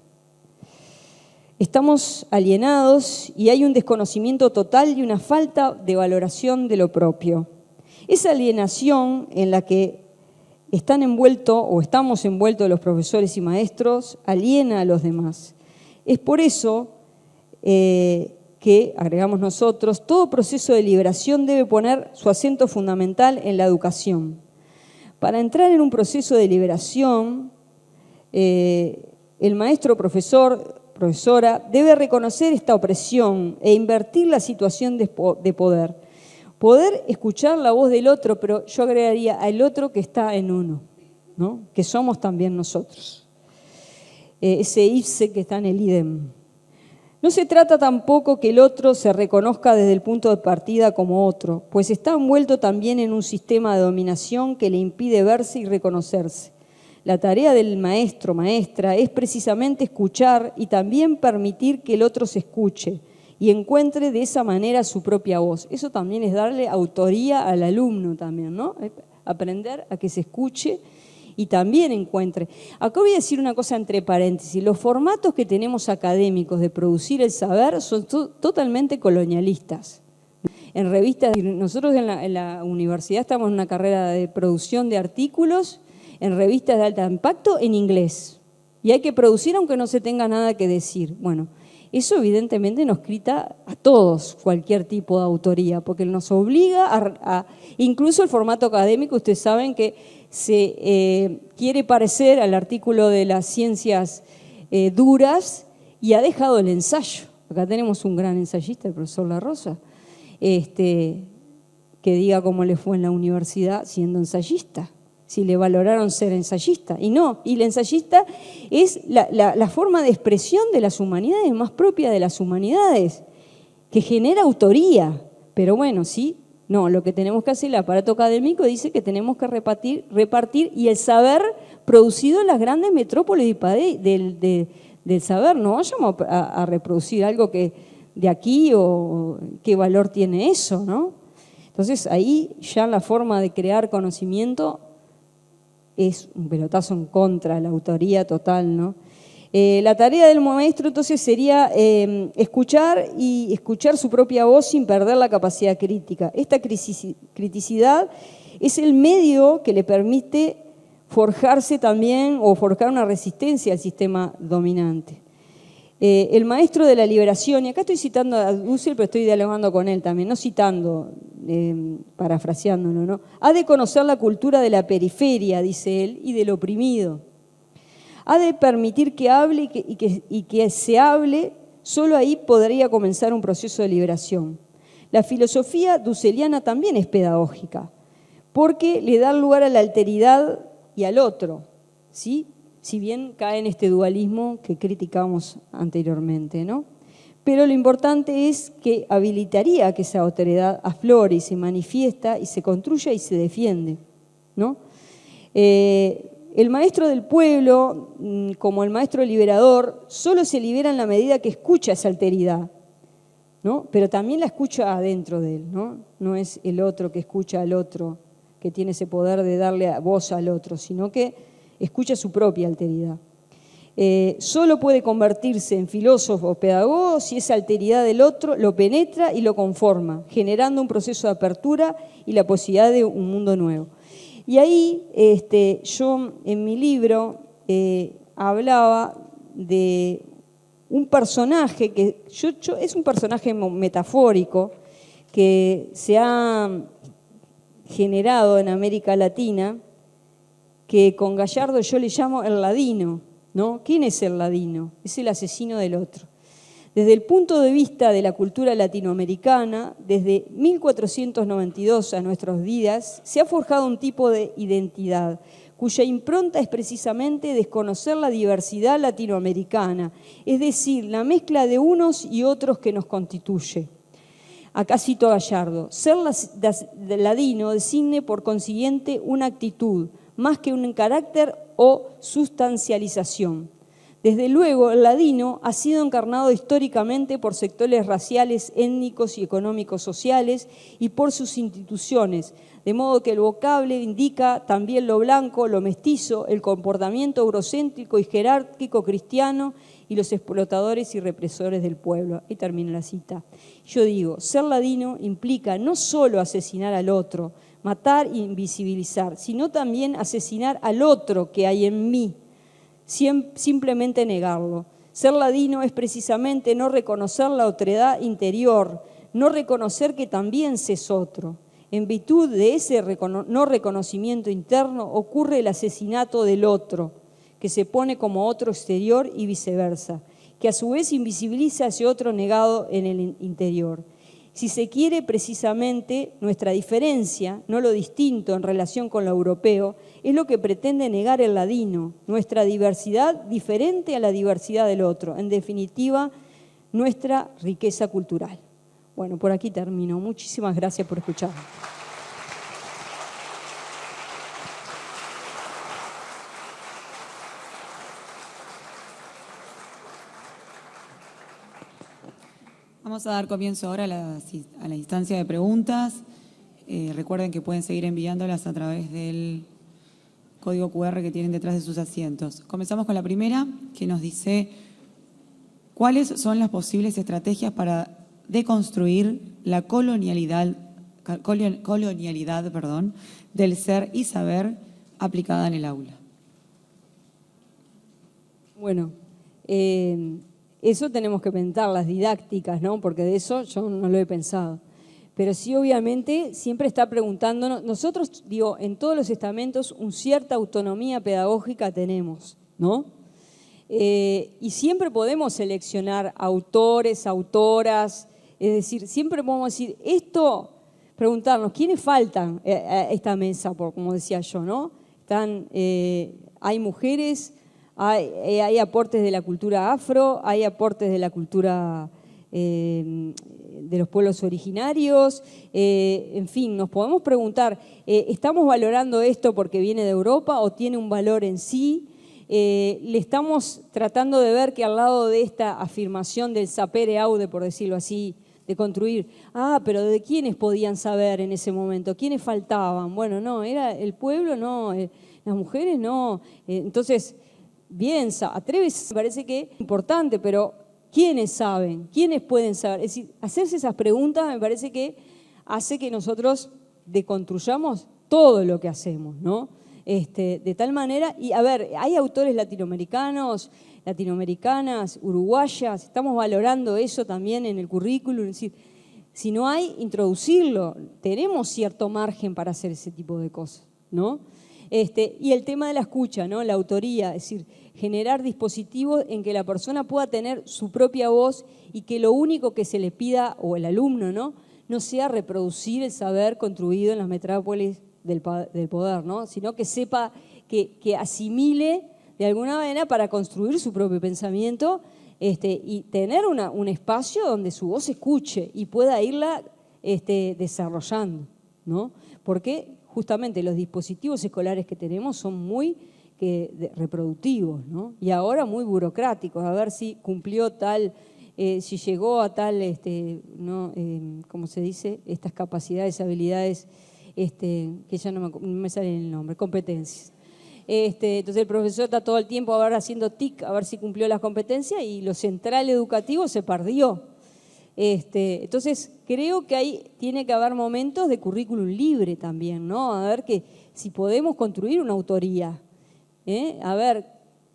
Estamos alienados y hay un desconocimiento total y una falta de valoración de lo propio. Esa alienación en la que estamos envueltos los profesores y maestros aliena a los demás. Es por eso que, agregamos nosotros, todo proceso de liberación debe poner su acento fundamental en la educación. Para entrar en un proceso de liberación, el maestro, profesora, debe reconocer esta opresión e invertir la situación de poder. Poder escuchar la voz del otro, pero yo agregaría al otro que está en uno, ¿no? Que somos también nosotros. Ese ipse que está en el idem. No se trata tampoco que el otro se reconozca desde el punto de partida como otro, pues está envuelto también en un sistema de dominación que le impide verse y reconocerse. La tarea del maestro, maestra, es precisamente escuchar y también permitir que el otro se escuche y encuentre de esa manera su propia voz. Eso también es darle autoría al alumno también, ¿no? Aprender a que se escuche y también encuentre. Acá voy a decir una cosa entre paréntesis. Los formatos que tenemos académicos de producir el saber son totalmente colonialistas. En revistas, nosotros en la universidad estamos en una carrera de producción de artículos en revistas de alto impacto en inglés. Y hay que producir aunque no se tenga nada que decir. Bueno, eso evidentemente nos quita a todos cualquier tipo de autoría, porque nos obliga incluso el formato académico, ustedes saben que se quiere parecer al artículo de las ciencias duras y ha dejado el ensayo. Acá tenemos un gran ensayista, el profesor La Rosa, que diga cómo le fue en la universidad siendo ensayista, si le valoraron ser ensayista. Y no, y el ensayista es la forma de expresión de las humanidades, más propia de las humanidades, que genera autoría. Pero bueno, sí, no, lo que tenemos que hacer, el aparato académico dice que tenemos que repartir y el saber producido en las grandes metrópolis del saber, no vayamos a reproducir algo que de aquí o qué valor tiene eso, ¿no? Entonces ahí ya la forma de crear conocimiento es un pelotazo en contra de la autoría total, ¿no? La tarea del maestro entonces sería escuchar su propia voz sin perder la capacidad crítica. Esta criticidad es el medio que le permite forjarse también o forjar una resistencia al sistema dominante. El maestro de la liberación, y acá estoy citando a Dussel, pero estoy dialogando con él también, no citando, parafraseándolo, ¿no? Ha de conocer la cultura de la periferia, dice él, y del oprimido. Ha de permitir que hable y que se hable, solo ahí podría comenzar un proceso de liberación. La filosofía dusseliana también es pedagógica, porque le da lugar a la alteridad y al otro, ¿sí? Si bien cae en este dualismo que criticamos anteriormente, ¿no? Pero lo importante es que habilitaría que esa autoridad aflore y se manifiesta y se construya y se defiende, ¿no? El maestro del pueblo, como el maestro liberador, solo se libera en la medida que escucha esa alteridad, ¿no? Pero también la escucha adentro de él, ¿no? No es el otro que escucha al otro, que tiene ese poder de darle voz al otro, sino que escucha su propia alteridad. Solo puede convertirse en filósofo o pedagogo si esa alteridad del otro lo penetra y lo conforma, generando un proceso de apertura y la posibilidad de un mundo nuevo. Y ahí yo en mi libro hablaba de un personaje que es un personaje metafórico que se ha generado en América Latina, que con Gallardo yo le llamo el ladino, ¿no? ¿Quién es el ladino? Es el asesino del otro. Desde el punto de vista de la cultura latinoamericana, desde 1492 a nuestros días, se ha forjado un tipo de identidad cuya impronta es precisamente desconocer la diversidad latinoamericana, es decir, la mezcla de unos y otros que nos constituye. Acá cito a Gallardo: ser ladino designe por consiguiente una actitud, más que un carácter o sustancialización. Desde luego, el ladino ha sido encarnado históricamente por sectores raciales, étnicos y económicos sociales y por sus instituciones, de modo que el vocablo indica también lo blanco, lo mestizo, el comportamiento eurocéntrico y jerárquico cristiano y los explotadores y represores del pueblo. Ahí termina la cita. Yo digo, ser ladino implica no solo asesinar al otro, matar e invisibilizar, sino también asesinar al otro que hay en mí, simplemente negarlo. Ser ladino es precisamente no reconocer la otredad interior, no reconocer que también se es otro. En virtud de ese no reconocimiento interno ocurre el asesinato del otro, que se pone como otro exterior y viceversa, que a su vez invisibiliza a ese otro negado en el interior. Si se quiere, precisamente nuestra diferencia, no lo distinto en relación con lo europeo, es lo que pretende negar el ladino, nuestra diversidad diferente a la diversidad del otro, en definitiva, nuestra riqueza cultural. Bueno, por aquí termino. Muchísimas gracias por escucharme. Vamos a dar comienzo ahora a la instancia de preguntas. Recuerden que pueden seguir enviándolas a través del código QR que tienen detrás de sus asientos. Comenzamos con la primera, que nos dice: ¿cuáles son las posibles estrategias para deconstruir la colonialidad del ser y saber aplicada en el aula? Bueno, eso tenemos que pensar, las didácticas, ¿no? Porque de eso yo no lo he pensado. Pero sí, obviamente, siempre está preguntándonos. Nosotros, digo, en todos los estamentos, una cierta autonomía pedagógica tenemos, ¿no? Y siempre podemos seleccionar autores, autoras, es decir, siempre podemos decir esto, preguntarnos, ¿quiénes faltan a esta mesa? Como decía yo, ¿no? Hay mujeres, hay aportes de la cultura afro, hay aportes de la cultura de los pueblos originarios, en fin, nos podemos preguntar, ¿estamos valorando esto porque viene de Europa o tiene un valor en sí? Le estamos tratando de ver que al lado de esta afirmación del sapere aude, por decirlo así, de construir, pero ¿de quiénes podían saber en ese momento? ¿Quiénes faltaban? Bueno, no, era el pueblo, no, las mujeres no. Entonces, bien, atreves, me parece que es importante, pero ¿quiénes saben? ¿Quiénes pueden saber? Es decir, hacerse esas preguntas me parece que hace que nosotros deconstruyamos todo lo que hacemos, ¿no? De tal manera, y a ver, hay autores latinoamericanas, uruguayas, estamos valorando eso también en el currículum, es decir, si no hay, introducirlo, tenemos cierto margen para hacer ese tipo de cosas, ¿no? Y el tema de la escucha, ¿no? La autoría, es decir, generar dispositivos en que la persona pueda tener su propia voz y que lo único que se le pida, o el alumno, no sea reproducir el saber construido en las metrópolis del poder, ¿no? Sino que sepa, que asimile de alguna manera para construir su propio pensamiento y tener un espacio donde su voz se escuche y pueda irla desarrollando, ¿no? Porque justamente los dispositivos escolares que tenemos son muy reproductivos, ¿no? Y ahora muy burocráticos, a ver si cumplió tal, si llegó a tal, ¿cómo se dice? Estas capacidades, habilidades, que ya no me sale el nombre, competencias. Entonces el profesor está todo el tiempo ahora haciendo tic, a ver si cumplió las competencias y lo central educativo se perdió. Entonces creo que ahí tiene que haber momentos de currículum libre también, ¿no? A ver que si podemos construir una autoría, a ver,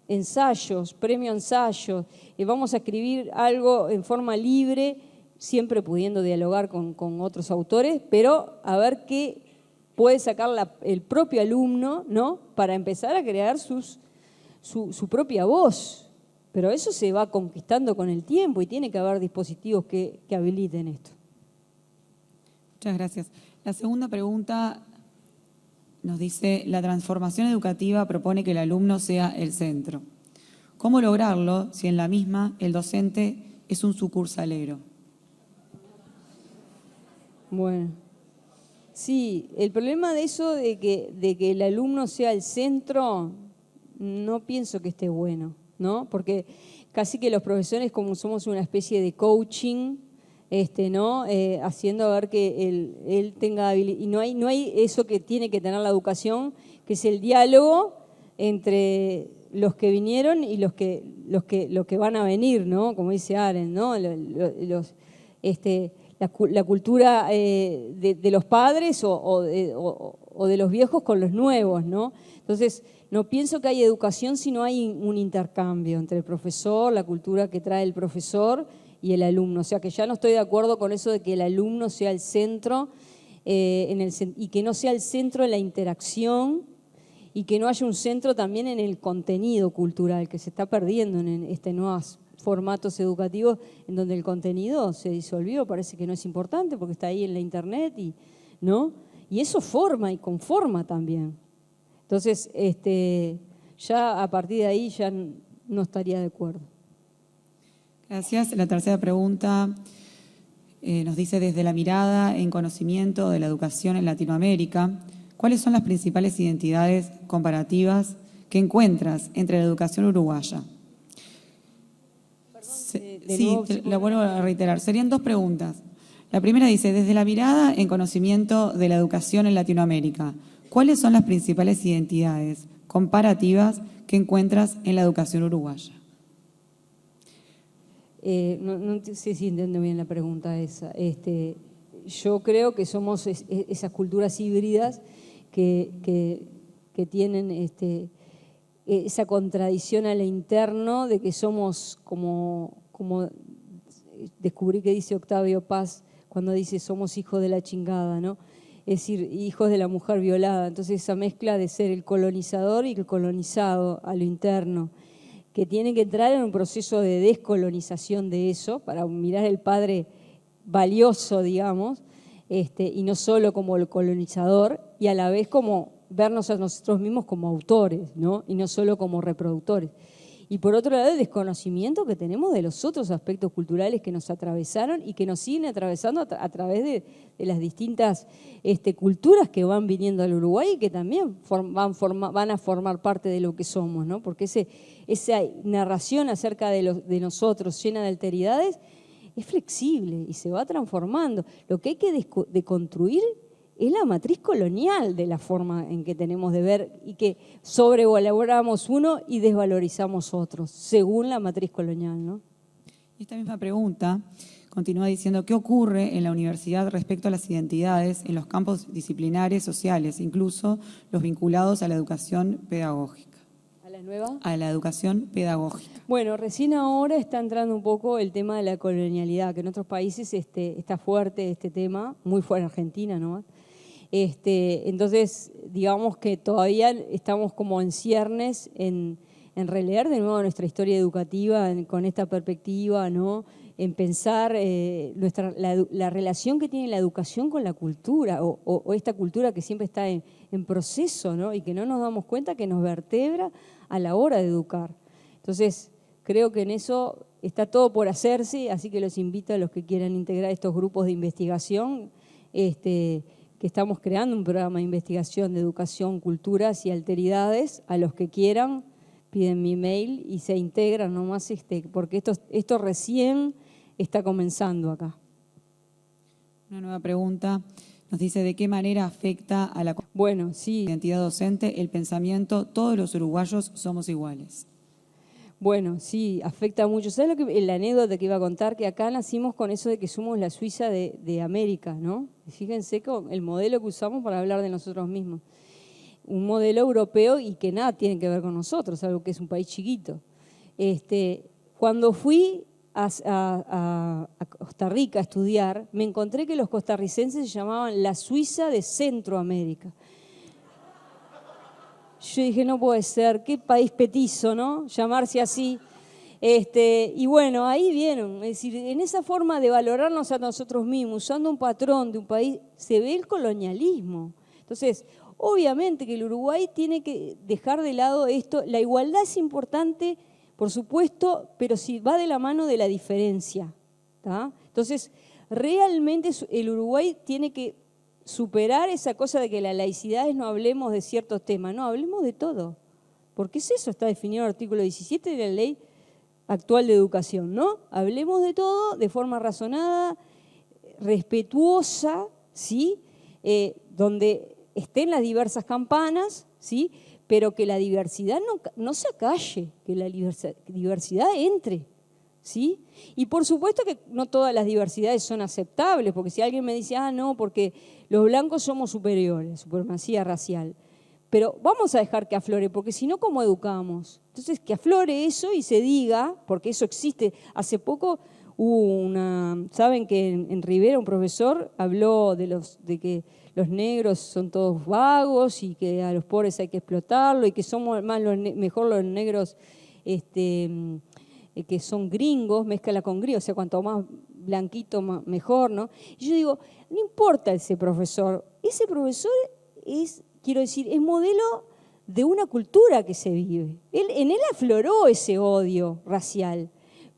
ensayos, premio ensayos, vamos a escribir algo en forma libre, siempre pudiendo dialogar con otros autores, pero a ver qué puede sacar el propio alumno, ¿no? Para empezar a crear su propia voz. Pero eso se va conquistando con el tiempo y tiene que haber dispositivos que habiliten esto. Muchas gracias. La segunda pregunta nos dice, la transformación educativa propone que el alumno sea el centro. ¿Cómo lograrlo si en la misma el docente es un sucursalero? Bueno, sí, el problema de eso de que el alumno sea el centro, no pienso que esté bueno, ¿no? Porque casi que los profesores, como somos una especie de coaching, ¿no? Haciendo ver que él tenga habilidad. Y no hay eso que tiene que tener la educación, que es el diálogo entre los que vinieron y los que van a venir, ¿no? Como dice Arendt, ¿no? La cultura de los padres o de los viejos con los nuevos, ¿no? Entonces, no pienso que hay educación si no hay un intercambio entre el profesor, la cultura que trae el profesor y el alumno. O sea, que ya no estoy de acuerdo con eso de que el alumno sea el centro y que no sea el centro de la interacción y que no haya un centro también en el contenido cultural que se está perdiendo en nuevos formatos educativos en donde el contenido se disolvió, parece que no es importante porque está ahí en la internet, ¿no? Y eso forma y conforma también. Entonces, ya a partir de ahí ya no estaría de acuerdo. Gracias. La tercera pregunta nos dice, desde la mirada en conocimiento de la educación en Latinoamérica, ¿cuáles son las principales identidades comparativas que encuentras entre la educación uruguaya? Sí, la vuelvo a reiterar. Serían dos preguntas. La primera dice, desde la mirada en conocimiento de la educación en Latinoamérica, ¿cuáles son las principales identidades comparativas que encuentras en la educación uruguaya? No sé si entiendo bien la pregunta esa. Yo creo que somos esas culturas híbridas que tienen esa contradicción a lo interno de que somos como descubrí que dice Octavio Paz cuando dice somos hijos de la chingada, ¿no? Es decir, hijos de la mujer violada. Entonces esa mezcla de ser el colonizador y el colonizado a lo interno, que tiene que entrar en un proceso de descolonización de eso, para mirar el padre valioso, digamos, y no solo como el colonizador, y a la vez como vernos a nosotros mismos como autores, ¿no? Y no solo como reproductores. Y por otro lado, el desconocimiento que tenemos de los otros aspectos culturales que nos atravesaron y que nos siguen atravesando a través de las distintas culturas que van viniendo al Uruguay y que también van a formar parte de lo que somos, ¿no? Porque esa narración acerca de nosotros llena de alteridades es flexible y se va transformando. Lo que hay que deconstruir es la matriz colonial de la forma en que tenemos de ver y que sobrevaloramos uno y desvalorizamos otros, según la matriz colonial, ¿no? Esta misma pregunta continúa diciendo, ¿qué ocurre en la universidad respecto a las identidades en los campos disciplinares, sociales, incluso los vinculados a la educación pedagógica? ¿A la nueva? A la educación pedagógica. Bueno, recién ahora está entrando un poco el tema de la colonialidad, que en otros países está fuerte este tema, muy fuerte en Argentina, ¿no? Entonces, digamos que todavía estamos como en ciernes en releer de nuevo nuestra historia educativa con esta perspectiva, ¿no? En pensar la relación que tiene la educación con la cultura o esta cultura que siempre está en proceso, ¿no? Y que no nos damos cuenta que nos vertebra a la hora de educar. Entonces, creo que en eso está todo por hacerse, así que los invito a los que quieran integrar estos grupos de investigación, que estamos creando un programa de investigación de educación, culturas y alteridades. A los que quieran, piden mi mail y se integran nomás, porque esto recién está comenzando acá. Una nueva pregunta nos dice, ¿de qué manera afecta a la identidad docente el pensamiento todos los uruguayos somos iguales? Bueno, sí, afecta mucho. ¿Sabes la anécdota que iba a contar? Que acá nacimos con eso de que somos la Suiza de América, ¿no? Y fíjense con el modelo que usamos para hablar de nosotros mismos. Un modelo europeo y que nada tiene que ver con nosotros, algo que es un país chiquito. Cuando fui a Costa Rica a estudiar, me encontré que los costarricenses se llamaban la Suiza de Centroamérica. Yo dije, no puede ser, qué país petizo, ¿no? Llamarse así. Y bueno, ahí vieron, es decir, en esa forma de valorarnos a nosotros mismos, usando un patrón de un país, se ve el colonialismo. Entonces, obviamente que el Uruguay tiene que dejar de lado esto. La igualdad es importante, por supuesto, pero sí va de la mano de la diferencia, ¿tá? Entonces, realmente el Uruguay tiene que superar esa cosa de que la laicidad es no hablemos de ciertos temas, no, hablemos de todo. Porque es eso, está definido en el artículo 17 de la Ley Actual de Educación, ¿no? Hablemos de todo de forma razonada, respetuosa, ¿sí? Donde estén las diversas campanas, ¿sí? Pero que la diversidad no se acalle, que la diversidad entre, ¿sí? Y por supuesto que no todas las diversidades son aceptables, porque si alguien me dice, no, porque los blancos somos superiores, supremacía racial, pero vamos a dejar que aflore, porque si no, ¿cómo educamos? Entonces, que aflore eso y se diga, porque eso existe. Hace poco hubo saben que en Rivera un profesor habló de que los negros son todos vagos y que a los pobres hay que explotarlo y que somos mejor los negros que son gringos, mezcla con gringos, o sea, cuanto más blanquito mejor, ¿no? Y yo digo, no importa ese profesor es, quiero decir, es modelo de una cultura que se vive. En él afloró ese odio racial.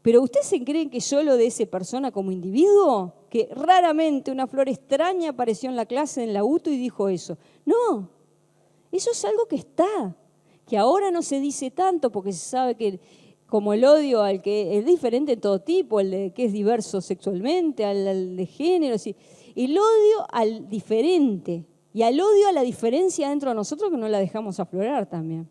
Pero ¿ustedes se creen que solo de esa persona como individuo? Que raramente una flor extraña apareció en la clase, en la UTU y dijo eso. No, eso es algo que está, que ahora no se dice tanto porque se sabe que como el odio al que es diferente en todo tipo, el de que es diverso sexualmente, al de género, el odio al diferente y al odio a la diferencia dentro de nosotros que no la dejamos aflorar también.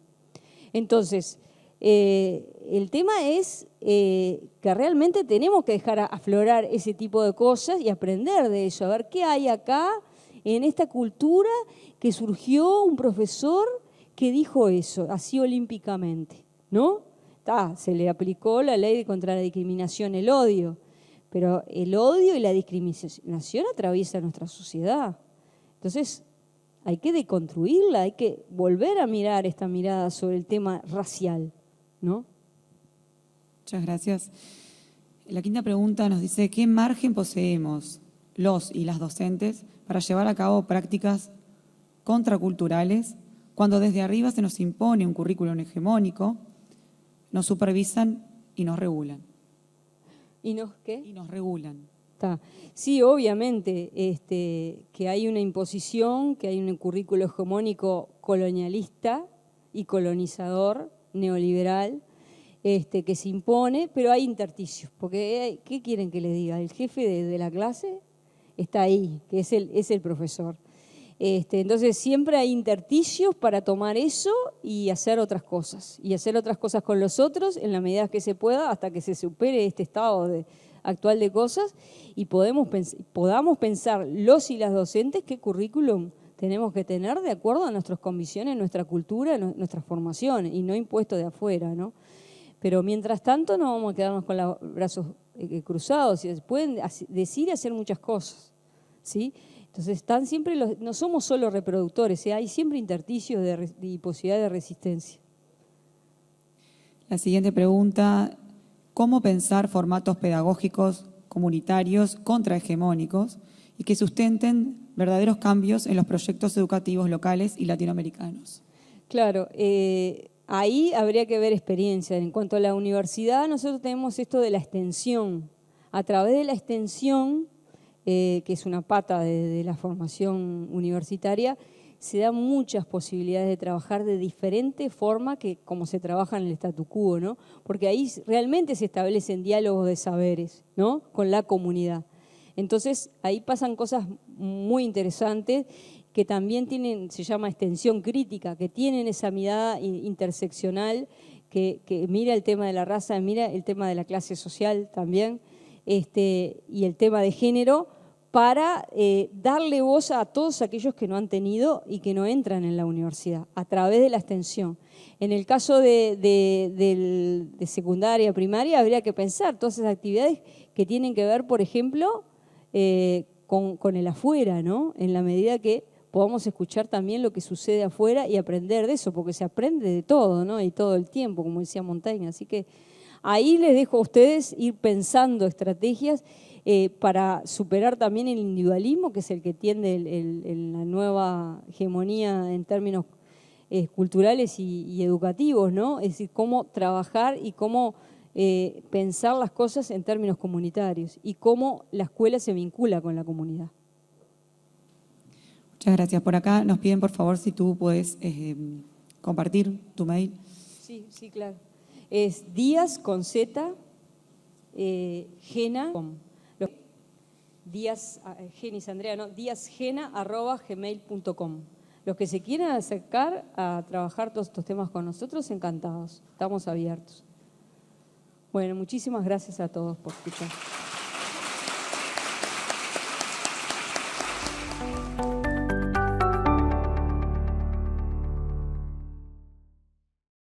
Entonces, el tema es que realmente tenemos que dejar aflorar ese tipo de cosas y aprender de eso, a ver qué hay acá en esta cultura que surgió un profesor que dijo eso, así olímpicamente, ¿no? Se le aplicó la ley contra la discriminación, el odio, pero el odio y la discriminación atraviesa nuestra sociedad. Entonces, hay que deconstruirla, hay que volver a mirar esta mirada sobre el tema racial, ¿no? Muchas gracias. La quinta pregunta nos dice, ¿qué margen poseemos los y las docentes para llevar a cabo prácticas contraculturales cuando desde arriba se nos impone un currículum hegemónico, nos supervisan y nos regulan? ¿Y nos qué? Y nos regulan. Sí, obviamente que hay una imposición, que hay un currículo hegemónico colonialista y colonizador, neoliberal, que se impone, pero hay intersticios, porque ¿qué quieren que les diga? El jefe de la clase está ahí, que es el profesor. Entonces siempre hay intersticios para tomar eso y hacer otras cosas, con los otros en la medida que se pueda hasta que se supere este estado actual de cosas y podamos pensar los y las docentes qué currículum tenemos que tener de acuerdo a nuestras convicciones, nuestra cultura, nuestra formación y no impuesto de afuera, ¿no? Pero mientras tanto no vamos a quedarnos con los brazos cruzados, se pueden decir y hacer muchas cosas, ¿sí? Entonces están siempre no somos solo reproductores, hay siempre intersticios y posibilidad de resistencia. La siguiente pregunta, ¿cómo pensar formatos pedagógicos comunitarios contrahegemónicos y que sustenten verdaderos cambios en los proyectos educativos locales y latinoamericanos? Claro, ahí habría que ver experiencia. En cuanto a la universidad, nosotros tenemos esto de la extensión. A través de la extensión, que es una pata de la formación universitaria, se dan muchas posibilidades de trabajar de diferente forma que como se trabaja en el statu quo, ¿no? Porque ahí realmente se establecen diálogos de saberes, ¿no? Con la comunidad. Entonces, ahí pasan cosas muy interesantes que también se llama extensión crítica, que tienen esa mirada interseccional, que mira el tema de la raza, mira el tema de la clase social también, y el tema de género, para darle voz a todos aquellos que no han tenido y que no entran en la universidad, a través de la extensión. En el caso de secundaria, primaria, habría que pensar todas esas actividades que tienen que ver, por ejemplo, con el afuera, ¿no? En la medida que podamos escuchar también lo que sucede afuera y aprender de eso, porque se aprende de todo, ¿no? Y todo el tiempo, como decía Montaigne. Así que ahí les dejo a ustedes ir pensando estrategias para superar también el individualismo, que es el que tiende la nueva hegemonía en términos culturales y educativos, ¿no? Es decir, cómo trabajar y cómo pensar las cosas en términos comunitarios y cómo la escuela se vincula con la comunidad. Muchas gracias. Por acá nos piden, por favor, si tú puedes compartir tu mail. Sí, claro. Es Díaz con Z, Gena, Díaz, Genis Andrea, no, díazgena@gmail.com. Los que se quieran acercar a trabajar todos estos temas con nosotros, encantados. Estamos abiertos. Bueno, muchísimas gracias a todos por escuchar.